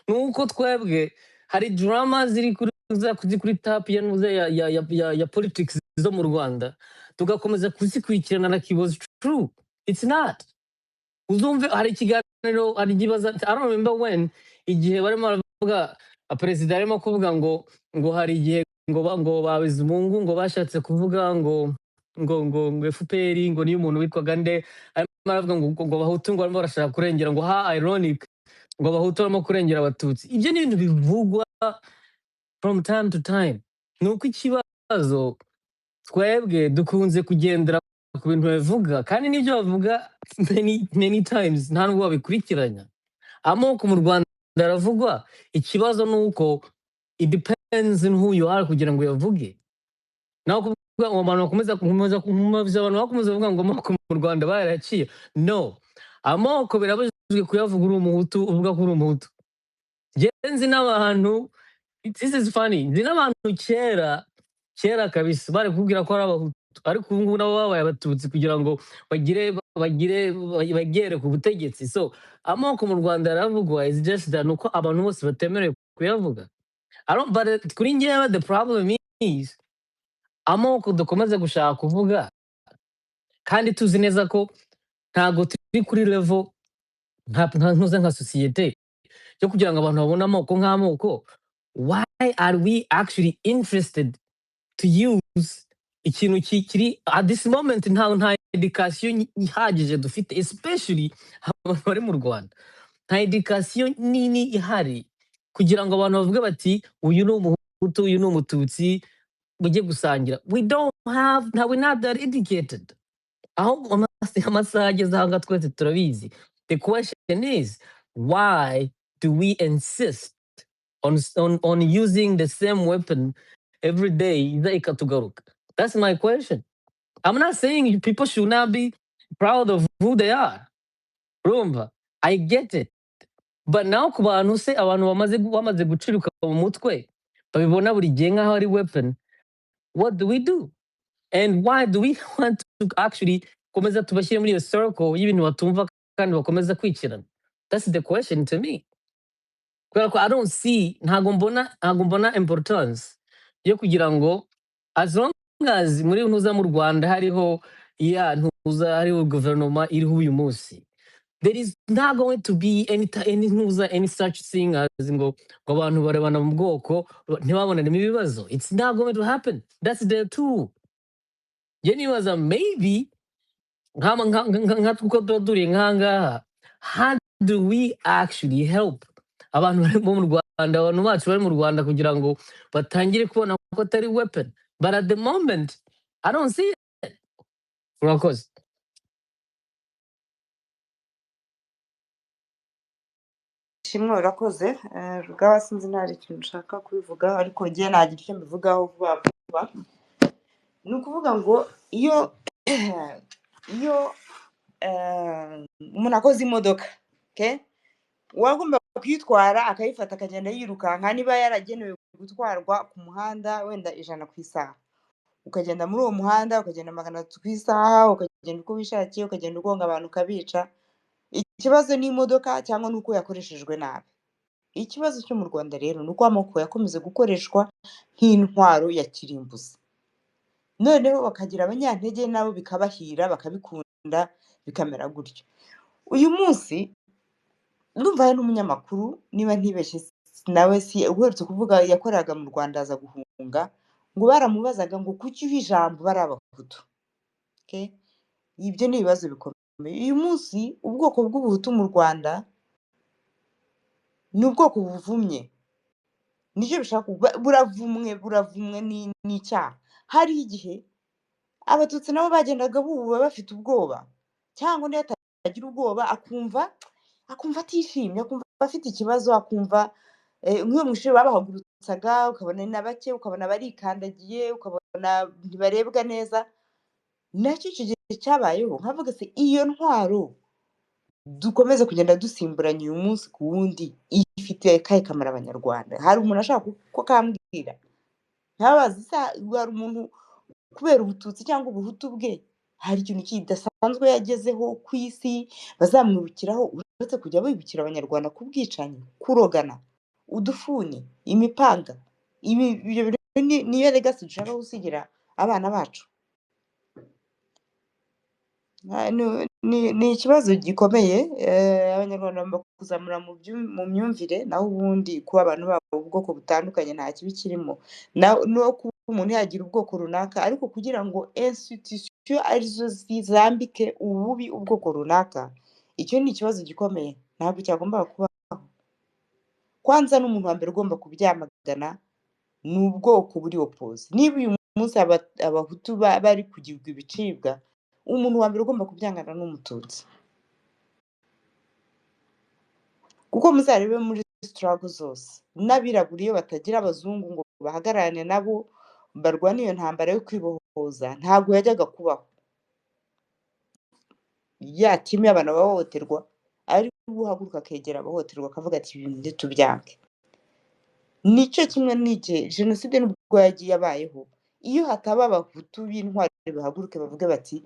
nuko twebwe hari drama ziri kuri tap ya politics zo mu Rwanda, tugakomeza kuzikurikirana like it was true. It's not. Uzumve hari ikiganiro hari ikibazo, I don't remember when, igihe barimo baravuga perezida arimo kuvuga ngo hari igihe ngo Babizimungu ngo bashatse kuvuga ngo FPR ngo niyo umuntu witwaga nde, arimo aravuga ngo Abahutu ngo barimo barashaka kurengera, ngo ha ironic ngo Abahutu barimo kurengera Abatutsi. Ibyo ni ibintu bivugwa from time to time. Nuko ikibazo twebwe dukunze kugendera ku bintu bavuga, kandi n'ibyo bavuga many times nta nubwo babikurikiranya. Amoko mu Rwanda aravugwa, ikibazo nuko it depends on who you are kugira ngo yavuge. Naho kuvuga ngo abantu bakomeza bavuga ngo amoko mu Rwanda baraciye, no, amoko birabujijwe kuyavuga uri umuhutu uvuga ko uri umuhutu. Nzi n'abantu, this is funny, nzi n'abantu kera kabisa bari kubwira ko ari Abahutu, ariko ubu ngubu nabo babaye Abatutsi kugira ngo bagere ku butegetsi. So amoko mu Rwanda aravugwa, is just that nuko abantu bose batemerewe kuyavuga. But kuri njyewe the problem is amoko dukomeza gushaka kuvuga kandi tuzi neza ko ntago turi kuri level nka societe yo kugira ngo abantu babone amoko nk'amoko. Why are we actually interested to use ikintu kiri at this moment? Nta education ihagije dufite, especially abantu bari mu Rwanda. Nta education nini ihari kugira ngo abantu bavuge bati uyu ni umuhutu uyu ni umututsi mujye gusangira. We're not that educated. Aho amasaha ageze aha ngaha twese turabizi. The question is, why do we insist on using the same weapon every day? That's my question. I'm not saying people should not be proud of who they are. Rumva, I get it. But now ku bantu se abantu bamaze guciruka mu mutwe babibona buri gihe nk'aho ari weapon, what do we do? And why do we want to actually komeza tubashyire muri iyo circle y'ibintu batumva kandi bakomeza kwikirana? That's the question to me. Kubera ko I don't see, ntago mbona importance yo kugira ngo as long as muri ntuza mu Rwanda hariho hariho guverinoma iriho uyu munsi, there is not going to be any such thing as ngo abantu barebana mu bwoko ntibabonanemo ibibazo. It's not going to happen. That's there too. Nibaza maybe nka tuko duriye nk'ahangaha how do we actually help abantu bari mu Rwanda, abantu bacu bari mu Rwanda kugira ngo batangire kubona ko atari weapon, but at the moment I don't see it. Urakoze. Shimwe urakoze rugaba sinzi ntari ikintu ushaka kubivuga ariko ngiye nagira icyo mbivugaho vuba vuba. Ni ukuvuga ngo iyo umuntu akoze imodoka, okay, uwagomba kuyitwara akayifata akagenda yirukanka, niba yaragenewe gutwarwa ku muhanda wenda 100 ku isaha, ukagenda muri uwo muhanda ukagenda 300 ku isaha, ukagenda uko wishakiye, ukagenda ugonga abantu ukabica. Ikibazo ni imodoka cyangwa nuko yakoreshejwe nabi. Ikibazo cyo mu Rwanda rero nuko amoko yakomeze gukoreshwa nk'intwaro ya kirimbuzi, noneho bakagira abanyantege nabo bikabahira bakabikunda bikamera gutyo. Uyu munsi ndumva hari n'umunyamakuru niba ntibeshye nawe si uherutse kuvuga yakoraga mu Rwanda aza guhunga, ngo baramubazaga ngo kuki uha ijambo bari abahutu, okay? Ibyo ni ibibazo bikomeye. Uyu munsi ubwoko bw'ubuhutu mu Rwanda ni ubwoko buvumye, nicyo bishaka buravumwe n'icyaha. Hari igihe abatutsi nabo bagendaga bububa bafite ubwoba, cyangwa undi atagira ubwoba akumva atishimye, akumva afite ikibazo, akumva nk'iyo mu ishuri babahagurutsaga ukabona ni na bake, ukabona barikandagiye, ukabona ntibarebwa neza. Nacyo icyo gihe cyabayeho nkavuga se iyo ntwaro dukomeze kugenda dusimburanya uyu munsi ku wundi ifite akahe kamaro abanyarwanda? Hari umuntu ashaka ko kambwira? Ntabazi hari umuntu kubera ubututsi cyangwa ubuhutu bwe hari ikintu kidasanzwe yagezeho ku isi bazamwibukiraho uretse kujya bibukira abanyarwanda ku bwicanyi, kurogana, udufuni, imipanga? Ibyo niyo legacy dushaka gusigira abana bacu. Ni ikibazo gikomeye, abanyarwanda bagomba kuzamura mu myumvire, naho ubundi kuba abantu baba ubwoko butandukanye nta kibi kirimo, no kuba umuntu yagira ubwoko runaka, ariko kugira ngo institution arizo zambike ububi ubwoko runaka, icyo ni ikibazo gikomeye, ntabwo cyagombaga kubaho. Kwanza n'umuntu wa mbere ugomba kubyamagana ni ubwoko buri opposed. Niba uyu munsi abahutu bari kugirwa ibicibwa, umuntu wa mbere ugomba kubyangana n'umututsi, kuko muzarebe muri struggle zose n'abirabura iyo batagira abazungu ngo bahagararane nabo barwane iyo ntambara yo kwibohoza, ntabwo yajyaga kubaho. Ya timu y'abantu bahohoterwa ari uhaguruka akegera abahohoterwa akavuga ati ibintu ntitubyange. Nicyo kimwe n'igihe jenoside nubwo yagiye abayeho, iyo hataba abahutu b'intwari bahaguruke bavuge bati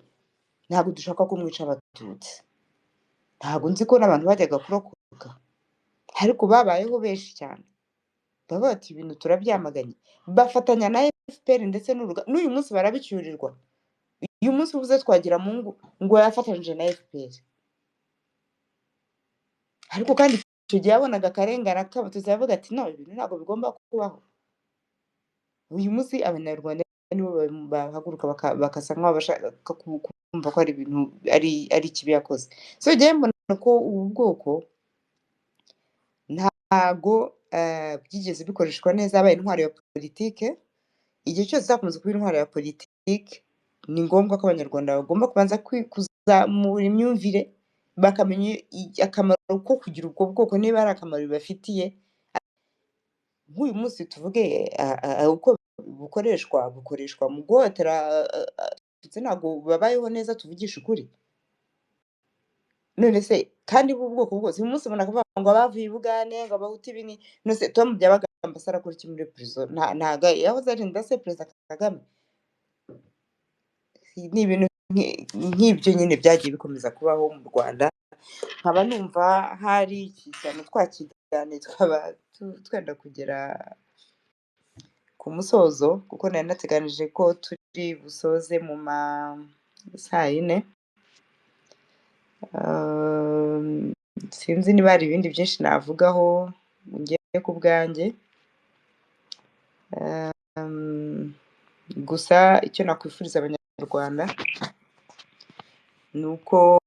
ntabwo dushaka ko mwica abatutsi, ntabwo nzi ko n'abantu bajyaga kurokoka, ariko babayeho benshi cyane bavuga bati ibintu turabyamaganye, bafatanya na FPR ndetse n'uyu munsi barabicyurirwa. Uyu munsi uvuze Twagiramungu ngo yafatanyije na FPR, ariko kandi icyo gihe yabonaga akarengane k'abatutsi yavuga ati no, ibintu ntabwo bigomba kubaho. Uyu munsi abanyarwanda nibo bahaguruka bakasa nk'aho bashaka kumva ko ari ibintu ari ikibi yakoze. So njyewe mbona ko ubu bwoko ntabwo byigeze bikoreshwa neza, abaye intwaro ya politike. Igihe cyose zakomeza kuba intwaro ya politike, ni ngombwa ko abanyarwanda bagomba kubanza kuzamura imyumvire, bakamenya akamaro ko kugira ubwo bwoko niba ari akamaro bibafitiye. Nk'uyu munsi tuvuge uko bukoreshwa mu guhotera ndetse ntabwo babayeho neza, tuvugisha ukuri. None se kandi ubwoko bwose uyu munsi umuntu akavuga ngo abavuye i Bugande ngo abahutu ibi ni none se Tom Byabagamba arakora iki muri prison? Ntago yahoze arinda se Perezida Kagame? Ni ibintu nk'ibyo nyine byagiye bikomeza kubaho mu Rwanda, nkaba numva hari ikiganiro twakiganira tukaba twenda kugera ku musozo, kuko nari nateganije ko turi busoze mu ma 4:00. Sinzi niba hari ibindi byinshi navugaho ngiye ku bwanjye, gusa icyo nakwifuriza abanyarwanda ni uko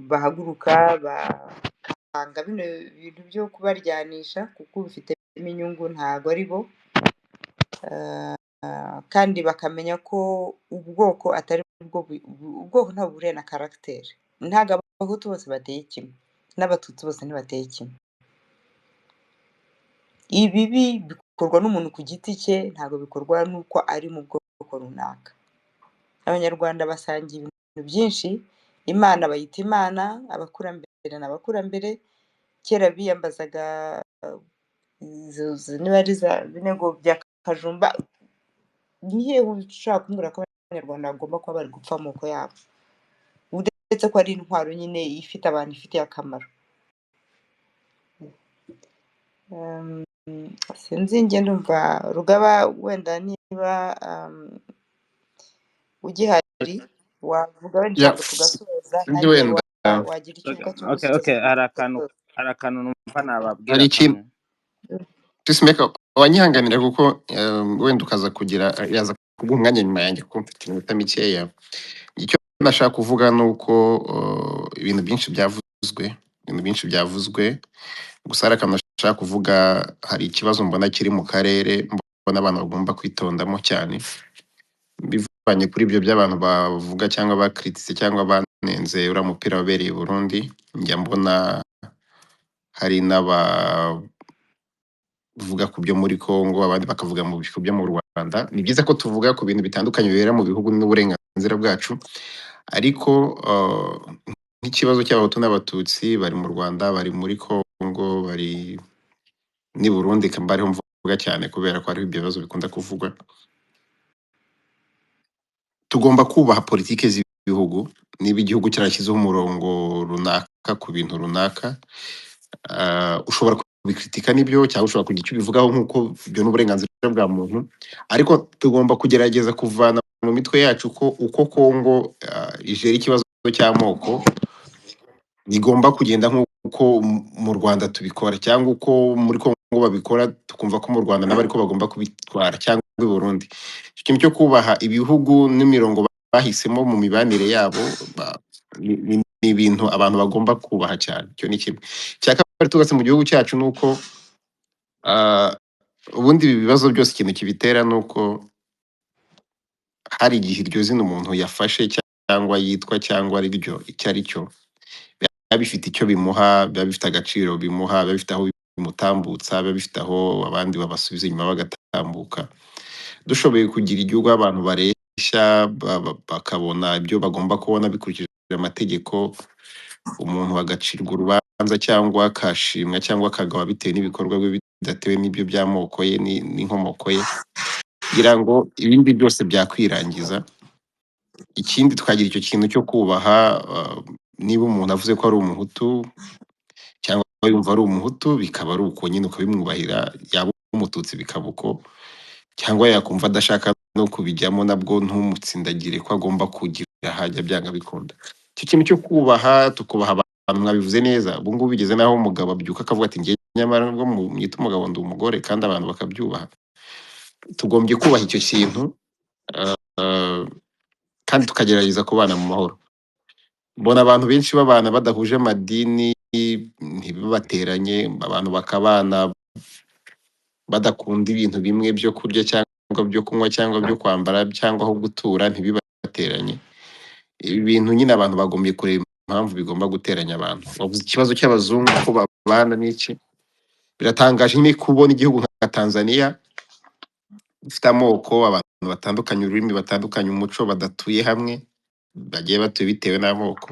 bahaguruka bakanga bino bintu byo kubaryanisha kuko bifitemo inyungu ntago ari bo, kandi bakamenya ko ubwoko atari bwo ubwoko ntabwo buhuriye na karagiteri, ntago abahutu bose bateye kimwe n'abatutsi bose ntibateye kimwe. Ibibi bikorwa n'umuntu ku giti cye ntabwo bikorwa n'uko ari mu bwoko runaka. Abanyarwanda basangiye ibintu byinshi, Imana bayita Imana, abakurambere ni abakurambere, kera biyambazaga niba ari za bine ngo bya Kajumba, ni hehe ushobora kumbwira ko abanyarwanda bagomba kuba bari gupfa amoko yabo? Uretse ko ari intwaro nyine ifite abantu ifitiye akamaro. Sinzi njye ndumva Rugaba wenda niba ugihari wavuga wenda ijambo tugasoza, Sinzi nanjye wenda wagira icyo uvuga cyo Okay, gusoza hari tugasoza. akantu numva nababwira hari ikintu kamwe. Peacemaker wanyihanganira kuko wenda ukaza kugira yaza kuguha umwanya nyuma yanjye kuko mfite iminota mikeya. Icyo nashaka kuvuga ni uko ibintu byinshi byavuzwe, gusa hari akantu nashaka kuvuga. Hari ikibazo mbona kiri mu karere, mbona abantu bagomba kwitondamo cyane, bivanye kuri ibyo by'abantu bavuga cyangwa bakritise cyangwa banenze uriya mupira wabereye i Burundi. Njya mbona hari n'abavuga ku byo muri Congo, abandi bakavuga mu byo mu Rwanda. Ni byiza ko tuvuga ku bintu bitandukanye bibera mu bihugu n'uburenganzira bwacu, ariko nk'ikibazo cy'abahutu n'abatutsi bari mu Rwanda, bari muri Congo, bari n'i Burundi, mbariho mvuga cyane kubera ko hariho ibyo bibazo bikunda kuvugwa. Tugomba kubaha politike z'ibihugu. Niba igihugu cyarashyizeho umurongo runaka ku bintu runaka, ushobora kubikritika n'ibyo, cyangwa ushobora kugira icyo ubivugaho nk'uko ibyo n'uburenganzira bwa muntu, ariko tugomba kugerageza kuvana mu mitwe yacu ko uko Congo ijera ikibazo cy'amoko bigomba kugenda nk'uko mu Rwanda tubikora, cyangwa uko muri Congo babikora tukumva ko mu Rwanda nabo ariko bagomba kubitwara, cyangwa i Burundi. Icyo kintu cyo kubaha ibihugu n'imirongo bahisemo mu mibanire yabo ni ibintu abantu bagomba kubaha cyane. Icyo ni kimwe. Icya kabiri tugatse mu gihugu cyacu ni uko ubundi ibi bibazo byose ikintu kibitera ni uko hari igihe iryo zina umuntu yafashe cyangwa yitwa cyangwa ari ryo icyo ari cyo, biba bifite icyo bimuha, biba bifite agaciro bimuha, biba bifite aho bimutambutsa, biba bifite aho abandi babasubiza inyuma bagatambuka. Dushoboye kugira igihugu abantu bareshya bakabona ibyo bagomba kubona bikurikije amategeko, umuntu agacirwa urubanza cyangwa akashimwa cyangwa akagawa bitewe n'ibikorwa bye bidatewe n'ibyo by'amoko ye n'inkomoko ye, kugira ngo ibindi byose byakwirangiza. Ikindi twagira icyo kintu cyo kubaha, niba umuntu avuze ko ari umuhutu cyangwa yumva ari umuhutu bikaba ari uko nyine ukabimwubahira, yaba umututsi bikaba uko, cyangwa yakumva adashaka no kubijyamo nabwo ntumutsindagire ko agomba kugira hajya byanga bikunda. Icyo kintu cyo kubaha, tukubaha abantu mwabivuze neza. Ubu ngubu bigeze naho umugabo abyuka akavuga ati njye nyamara ngo mwite umugabo ndi umugore, kandi abantu bakabyubaha. Tugombye kubaha icyo kintu, kandi tukagerageza kubana mu mahoro. Mbona abantu benshi babana badahuje amadini ntibibateranye, abantu bakabana badakunda ibintu bimwe byo kurya cyangwa byo kunywa cyangwa byo kwambara cyangwa aho gutura ntibibateranye. Ibi bintu nyine abantu bagombye kureba impamvu bigomba guteranya abantu. Bavuze ikibazo cy'abazungu ko babana n'iki, biratangaje nyine kubona igihugu nka Tanzania gifite amoko, abantu batandukanye, ururimi batandukanye, umuco, badatuye hamwe, bagiye batuye bitewe n'amoko,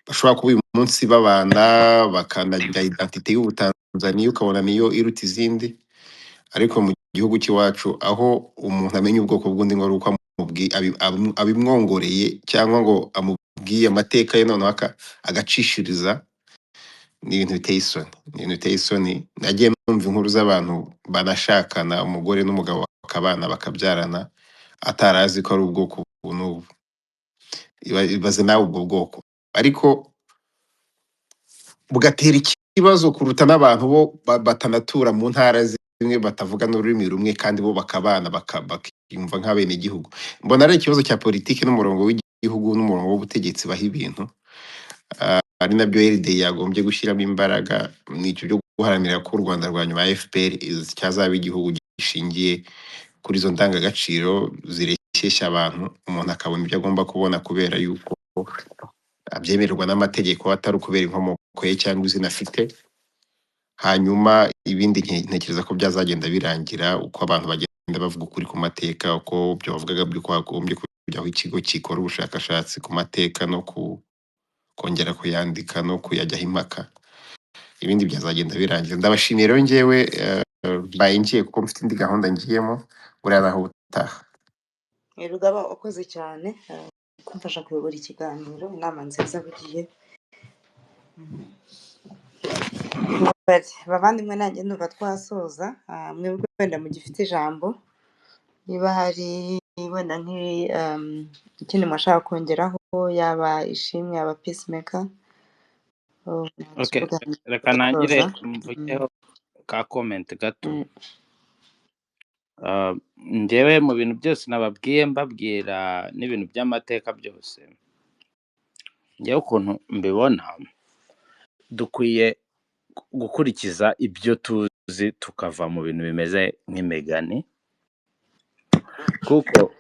bashobora kuba uyu munsi babana bakanagira identite y'Ubutanzaniya ukabona niyo iruta izindi. Ariko mu gihugu cy'iwacu aho umuntu amenya ubwoko bw'undi ngo ari uko abimwongoreye cyangwa ngo amubwiye amateka ye noneho agacishiriza, ni ibintu biteye isoni. Ni ibintu biteye isoni. Nagiye numva inkuru z'abantu banashakana, umugore n'umugabo bakabana bakabyarana atarazi ko ari ubwoko ubu n'ubu. Ibaze nawe ubwo bwoko, ariko bugatera ikibazo kuruta n'abantu bo batanatura mu ntara zimwe, batavuga n'ururimi rumwe, kandi bo bakabana bakiyumva nk'abenegihugu. Mbona ari ikibazo cya politiki n'umurongo w'igihugu n'umurongo w'ubutegetsi baha ibintu, ari nabyo RDI yagombye gushyiramo imbaraga n'icyo byo guharanira ko u Rwanda rwa nyuma ya FPR cyazaba igihugu gishingiye kuri izo ndangagaciro zireshyeshya abantu, umuntu akabona ibyo agomba kubona kubera yuko abyemererwa n'amategeko atari ukubera inkomoko ye cyangwa izina afite. Hanyuma ibindi ntekereza ko byazagenda birangira uko abantu bagenda bavuga ukuri ku mateka, uko byo bavugaga by'uko hagombye kujyaho ikigo gikora ubushakashatsi ku mateka no kongera kuyandika no kuyajyaho impaka. Ibindi byazagenda birangira. Ndabashimiye rero njyewe mbaye ngiye kuko mfite indi gahunda ngiyemo, buriya naho ubutaha. Rugaba wakoze cyane kumfasha kuyobora ikiganiro, inama nziza bugiye. Bavandimwe nanjye ndumva twasoza, mwebwe wenda mugifite ijambo, niba hari wenda ikindi mwashaka kongeraho, yaba Ishimwe yaba Peacemaker. Okay, reka nangire mvugeho ka comment gato. Njyewe mu bintu byose nababwiye mbabwira n'ibintu by'amateka byose, njyewe ukuntu mbibona, dukwiye gukurikiza ibyo tuzi tukava mu bintu bimeze nk'imigani, kuko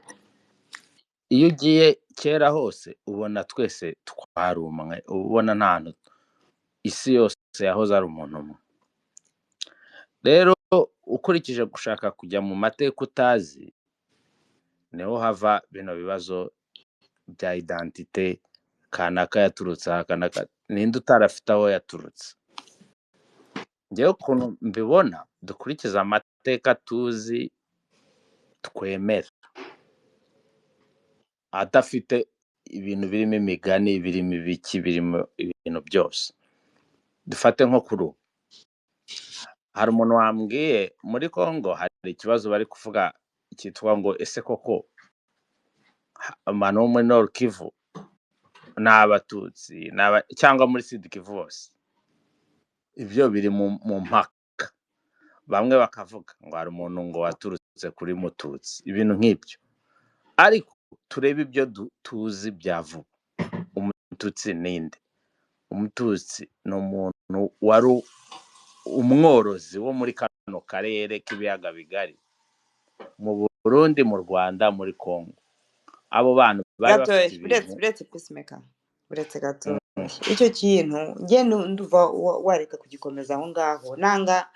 iyo ugiye kera hose ubona twese twari umwe, ubona nta hantu isi yose yahoze ari umuntu umwe. Rero ukurikije gushaka kujya mu mateka utazi, niho hava bino bibazo bya identite, kanaka yaturutse aha, kanaka ninde utarafite aho yaturutse. Njyewe ukuntu mbibona, dukurikiza amateka tuzi twemera, adafite ibintu birimo imigani, birimo ibiki, birimo ibintu byose. Dufate nko kuri ubu, hari umuntu wambwiye muri Congo hari ikibazo bari kuvuga cyitwa ngo ese koko abantu bo muri Nord Kivu ni Abatutsi cyangwa muri Sud Kivu bose. Ibyo biri mu mpaka. Bamwe bakavuga ngo hari umuntu ngo waturutse kuri Mututsi, ibintu nk'ibyo. Ariko turebe ibyo tuzi bya vuba. Umututsi ninde? Umututsi ni umuntu wari umworozi wo muri kano karere k'ibiyaga bigari, mu Burundi, mu Rwanda, muri Congo. Abo bantu bari bafite ibintu. Buretse Peacemaker, buretse gato icyo kintu njye nduva wareka kugikomeza aho ngaho. Nanga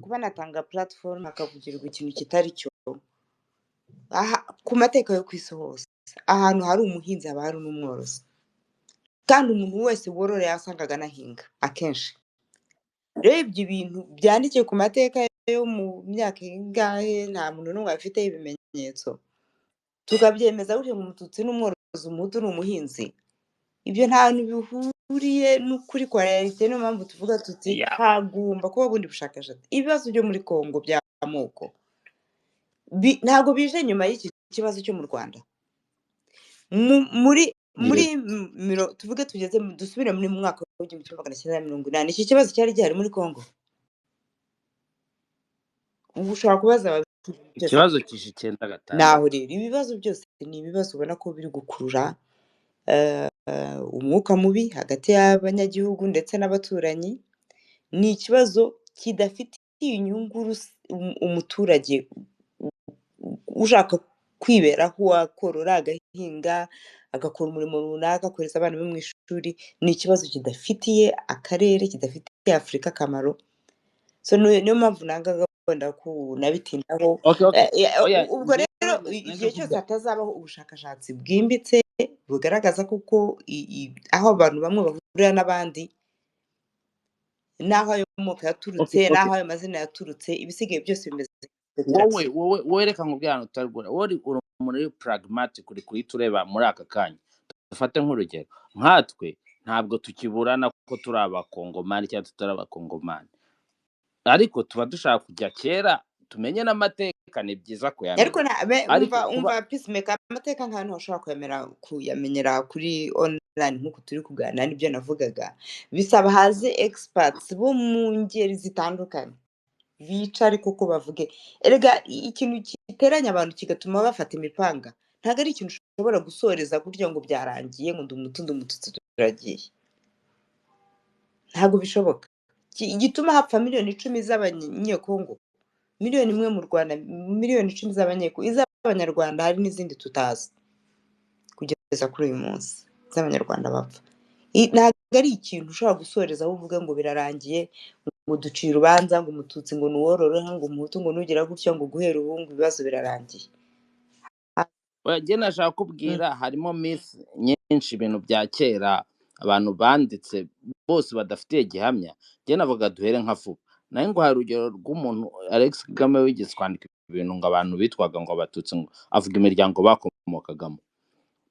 kuba natanga platform hakavugirwa ikintu kitari cyo. Ku mateka yo ku isi hose, ahantu hari umuhinzi haba hari n'umworozi, kandi umuntu wese wororeye asangaga anahinga akenshi. Rero ibyo bintu byandikiye ku mateka yo mu myaka ingahe, nta muntu n'umwe afite ibimenyetso, tukabyemeza gutyo ngo Umututsi n'umworozi, Umuhutu ni umuhinzi. Ibyo nta hantu bihuriye n'ukuri kwa realite. Niyo mpamvu tuvuga tuti hagomba kuba bundi bushakashatsi. Ibibazo byo muri Congo by'amoko ntabwo bije nyuma y'iki kibazo cyo mu Rwanda. Muri tuvuge tugeze dusubire muri mwaka wa 1980, iki kibazo cyari gihari muri Congo. Ubu ushobora kubaza ikibazo kije 1996. Naho rero ibibazo byose ni ibibazo ubona ko biri gukurura umwuka mubi hagati y'abanyagihugu ndetse n'abaturanyi. Ni ikibazo kidafitiye inyungu umuturage ushaka kwiberaho, akorora, agahinga, agakora umurimo runaka, akohereza abana be mu ishuri. Ni ikibazo kidafitiye akarere, kidafitiye Afurika akamaro. So niyo mpamvu nangaga wenda kunabitindaho. Ubwo rero igihe cyose hatazabaho ubushakashatsi bwimbitse bugaragaza kuko aho abantu bamwe bahurira n'abandi, n'aho ayo moko yaturutse, n'aho ayo mazina yaturutse, ibisigaye byose bimeze. wowe reka nkubwire ahantu utarwara. Wowe uri muri pragmatic, uri kuhita ureba muri aka kanya. Dufate nk'urugero, nkatwe ntabwo tukiburana ko turi Abakongomani cyangwa tutari Abakongomani, ariko tuba dushaka kujya kera tumenye n'amateka. Ni byiza kuyamenya. Ariko umva Peacemaker, amateka nk'ahantu ushobora kuyamenyera kuri online nk'uko turi kuganira. Nibyo navugaga, bisaba haze experts bo mu ngeri zitandukanye bica ariko ko bavuge. Erega ikintu giteranya abantu kigatuma bafata imipanga ntabwo ari ikintu ushobora gusoreza gutya ngo byarangiye ngo ndi umutu ndi umututsi turagiye, ntabwo bishoboka. Igituma hapfa miliyoni 10 z'abanyekongo, miliyoni 1 mu Rwanda, miliyoni 10 iz'abanyarwanda hari n'izindi tutazi kugeza kuri uyu munsi z'abanyarwanda bapfa. Ntabwo ari ikintu ushobora gusorezaho uvuga ngo birarangiye, ngo duciye urubanza, ngo umututsi ngo nuwororoka, ngo umuhutu ngo nugira gutya, ngo guhera ubu ngo ibibazo birarangiye. njye nashaka kubwira harimo myth nyinshi, ibintu bya kera abantu banditse bose badafitiye gihamya. Njye navuga duhere nka vuba, nayo ngo hari urugero rw'umuntu Alex Kagame wigeze kwandika ibintu ngo abantu bitwaga ngo abatutsi, ngo avuga imiryango bakomokagamo.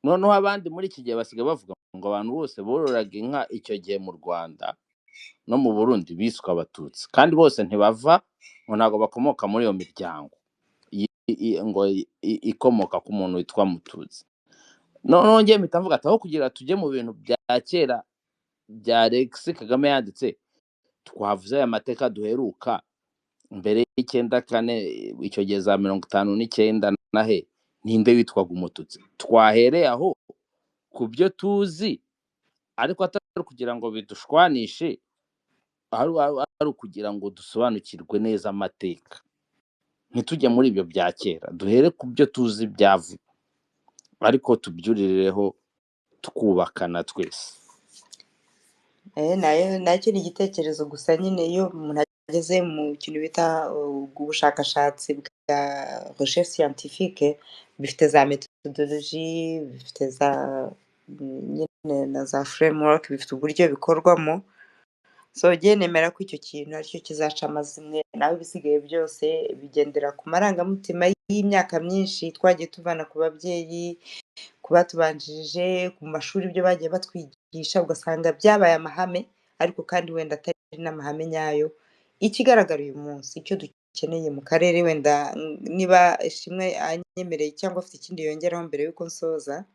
Noneho abandi muri iki gihe basigaye bavuga ngo abantu bose bororaga inka icyo gihe mu Rwanda no mu Burundi biswe abatutsi, kandi bose ntibava, ngo ntabwo bakomoka muri iyo miryango ngo ikomoka ku muntu witwa Mututsi. Noneho njye mpita mvuga ati aho kugira tujye mu bintu bya kera bya Alex Kagame yanditse, twavuze aya mateka duheruka mbere y'94 icyo gihe za 59 nahe, ninde witwaga umututsi? Twahereye aho ku byo tuzi, ariko atari kugira ngo bidushwanishe, ari ukugira ngo dusobanukirwe neza amateka, ntitujye muri ibyo bya kera, duhere ku byo tuzi byavu, ariko tubyurireho tukubakana twese. nayo nacyo ni igitekerezo gusa nyine iyo umuntu ageze mu kintu bita ubushakashatsi bwa recherche scientifique, bifite za methodologie, bifite za nyine na za framework, bifite uburyo bikorwamo. So njye nemera ko icyo kintu aricyo kizaca amazimwe, naho ibisigaye byose bigendera ku marangamutima y'imyaka myinshi twagiye tuvana ku babyeyi, ku batubanjirije, ku mashuri ibyo bagiye batwigisha, ugasanga byabaye amahame, ariko kandi wenda atari n'amahame nyayo. Ikigaragara uyu munsi, icyo dukeneye mu karere, wenda niba Ishimwe anyemereye cyangwa afite ikindi yongeraho mbere y'uko nsoza,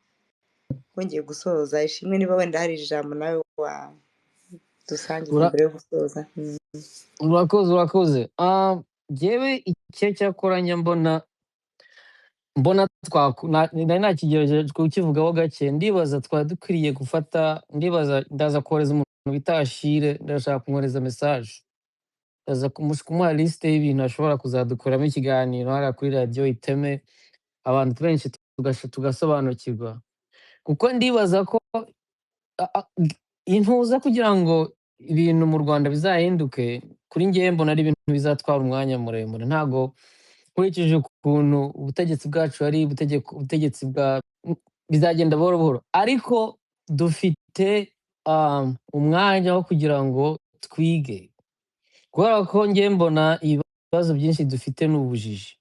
wongeye gusoza, Ishimwe niba wenda hari ijambo nawe dusangiza mbere yo gusoza. urakoze. Njyewe icyo cyakoranya mbona nari nakigerageje kukivugaho gake, ndibaza twari dukwiriye gufata, ndaza kohereza umuntu bita Ashire, ndashaka kumwohereza message, ndaza kumuha liste y'ibintu ashobora kuzadukoramo ikiganiro hariya kuri radiyo Iteme, abantu benshi tugasobanukirwa, kuko ndibaza ko intuza kugira ngo ibintu mu Rwanda bizahinduke, kuri njyewe mbona ari ibintu bizatwara umwanya muremure. Ntabwo nkurikije ukuntu ubutegetsi bwacu ari ubutegetsi bizagenda buhoro buhoro, ariko dufite umwanya wo kugira ngo twige, kubera ko njye mbona ibibazo byinshi dufite n'ubujiji,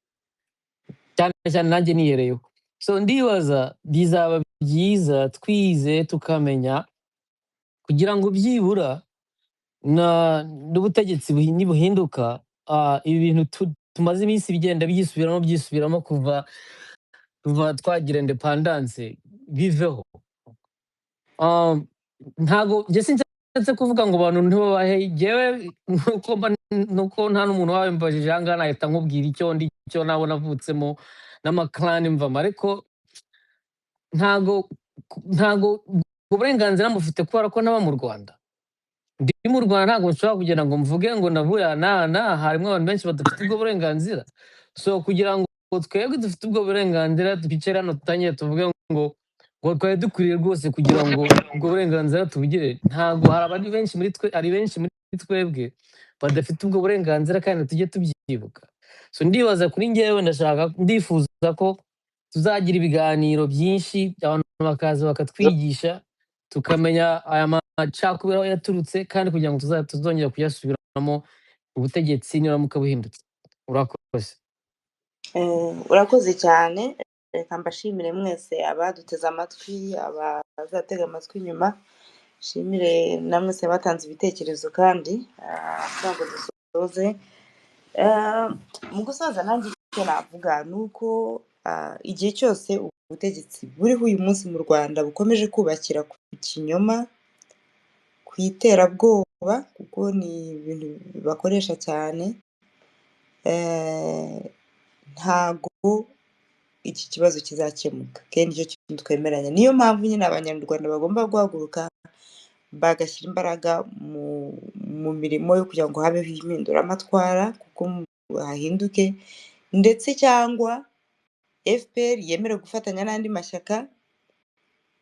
cyane cyane nanjye nihereyeho. So ndibaza bizaba byiza twize tukamenya, kugira ngo byibura n'ubutegetsi nibuhinduka, ibi bintu tumaze iminsi bigenda byisubiramo kuva twagira independence biveho. Ntago njye sinshatse kuvuga ngo abantu ntibabahe, njyewe nuko nta n'umuntu wabimubajije aha ngaha nahita nkubwira icyo nabo navutsemo n'amaklani mvamo, ariko ntago uburenganzira mufite kubera ko naba mu Rwanda. Ndi mu Rwanda ntabwo nshobora kugira ngo mvuge ngo navuye aha, harimo abantu benshi badafite ubwo burenganzira. So kugira ngo twebwe dufite ubwo burenganzira, twicare hano tutangire tuvuge ngo twari dukwiriye rwose kugira ngo ubwo burenganzira tubugire, ntabwo hari benshi muri twebwe badafite ubwo burenganzira, kandi tujye tubyibuka. So ndibaza kuri njyewe ndifuza ko tuzagira ibiganiro byinshi, abantu bakaza bakatwigisha, tukamenya aya macakubiri aho yaturutse, kandi kugira ngo tuzongera kuyasubiramo ubutegetsi niramuka buhindutse. Urakoze. Urakoze cyane, reka mbashimire mwese abaduteze amatwi, abazatega amatwi nyuma, shimire na mwese batanze ibitekerezo, kandi kugira ngo dusoze. Mu gusoza nanjye icyo navuga ni uko igihe cyose ubutegetsi buriho uyu munsi mu Rwanda bukomeje kubakira ku kinyoma, ku iterabwoba, kuko ni ibintu bakoresha cyane, ntago iki kibazo kizakemuka kandi nicyo kintu twemeranya. Niyo mpamvu nyine Abanyarwanda bagomba guhaguruka bagashyira imbaraga mu mirimo yo kugira ngo habeho impinduramatwara kuko hahinduke, ndetse cyangwa FPR yemere gufatanya n'andi mashyaka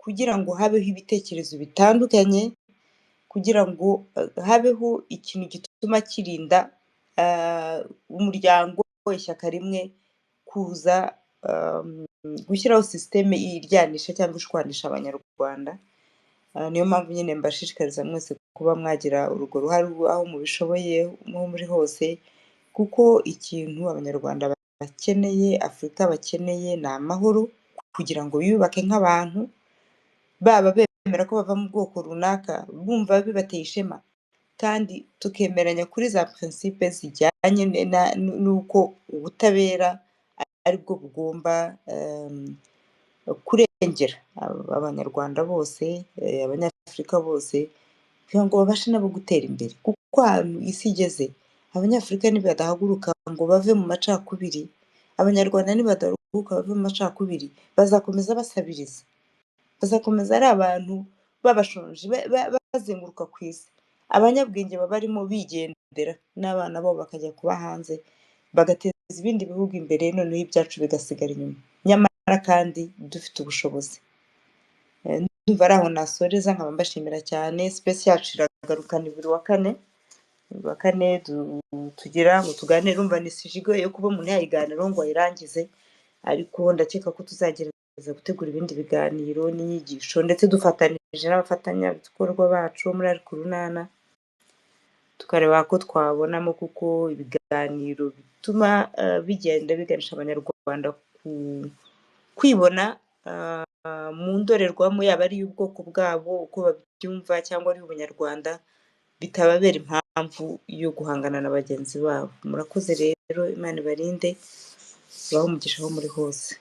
kugira ngo habeho ibitekerezo bitandukanye, kugira ngo habeho ikintu gituma kirinda umuryango ishyaka rimwe kuza gushyiraho sisiteme iryanisha cyangwa ishwanisha Abanyarwanda. Niyo mpamvu nyine mbashishikariza mwese kuba mwagira urwo ruhare aho mubishoboye, aho muri hose, kuko ikintu Abanyarwanda bakeneye, Afurika bakeneye ni amahoro, kugira ngo biyubake nk'abantu, baba bemera ko bava mu bwoko runaka bumva bibateye ishema, kandi tukemeranya kuri za principe zijyanye n'uko ubutabera ari bwo bugomba kurengera Abanyarwanda bose, Abanyafurika bose, kugira ngo babashe nabo gutera imbere. Kuko ahantu isi igeze, Abanyafurika nibadahaguruka ngo bave mu macakubiri, Abanyarwanda nibadahaguruka bave mu macakubiri, bazakomeza basabiriza, bazakomeza ari abantu babashonje bazenguruka ku isi. Abanyabwenge baba barimo bigendera n'abana babo bakajya kuba hanze, bagateza ibindi bihugu imbere, noneho ibyacu bigasigara inyuma, nyamara kandi dufite ubushobozi. Ndumva ari aho nasoreza, nkaba mbashimira cyane. Space yacu iragarukana buri wa kane tugira ngo tuganire, urumva ni sujet yo kuba umuntu yayiganiraho ngo ayirangize, ariko ndakeka ko tuzagerageza gutegura ibindi biganiro n'inyigisho, ndetse dufatanije n'abafatanyabikorwa bacu muri Arikurunana, tukareba ko twabonamo kuko ibiganiro bituma bigenda biganisha Abanyarwanda kwibona mu ndorerwamo, yaba ari iy'ubwoko bwabo uko babyumva cyangwa ari Ubunyarwanda, bitababera impamvu yo guhangana na bagenzi babo. Murakoze rero, Imana ibarinde, ibahe umugisha aho muri hose.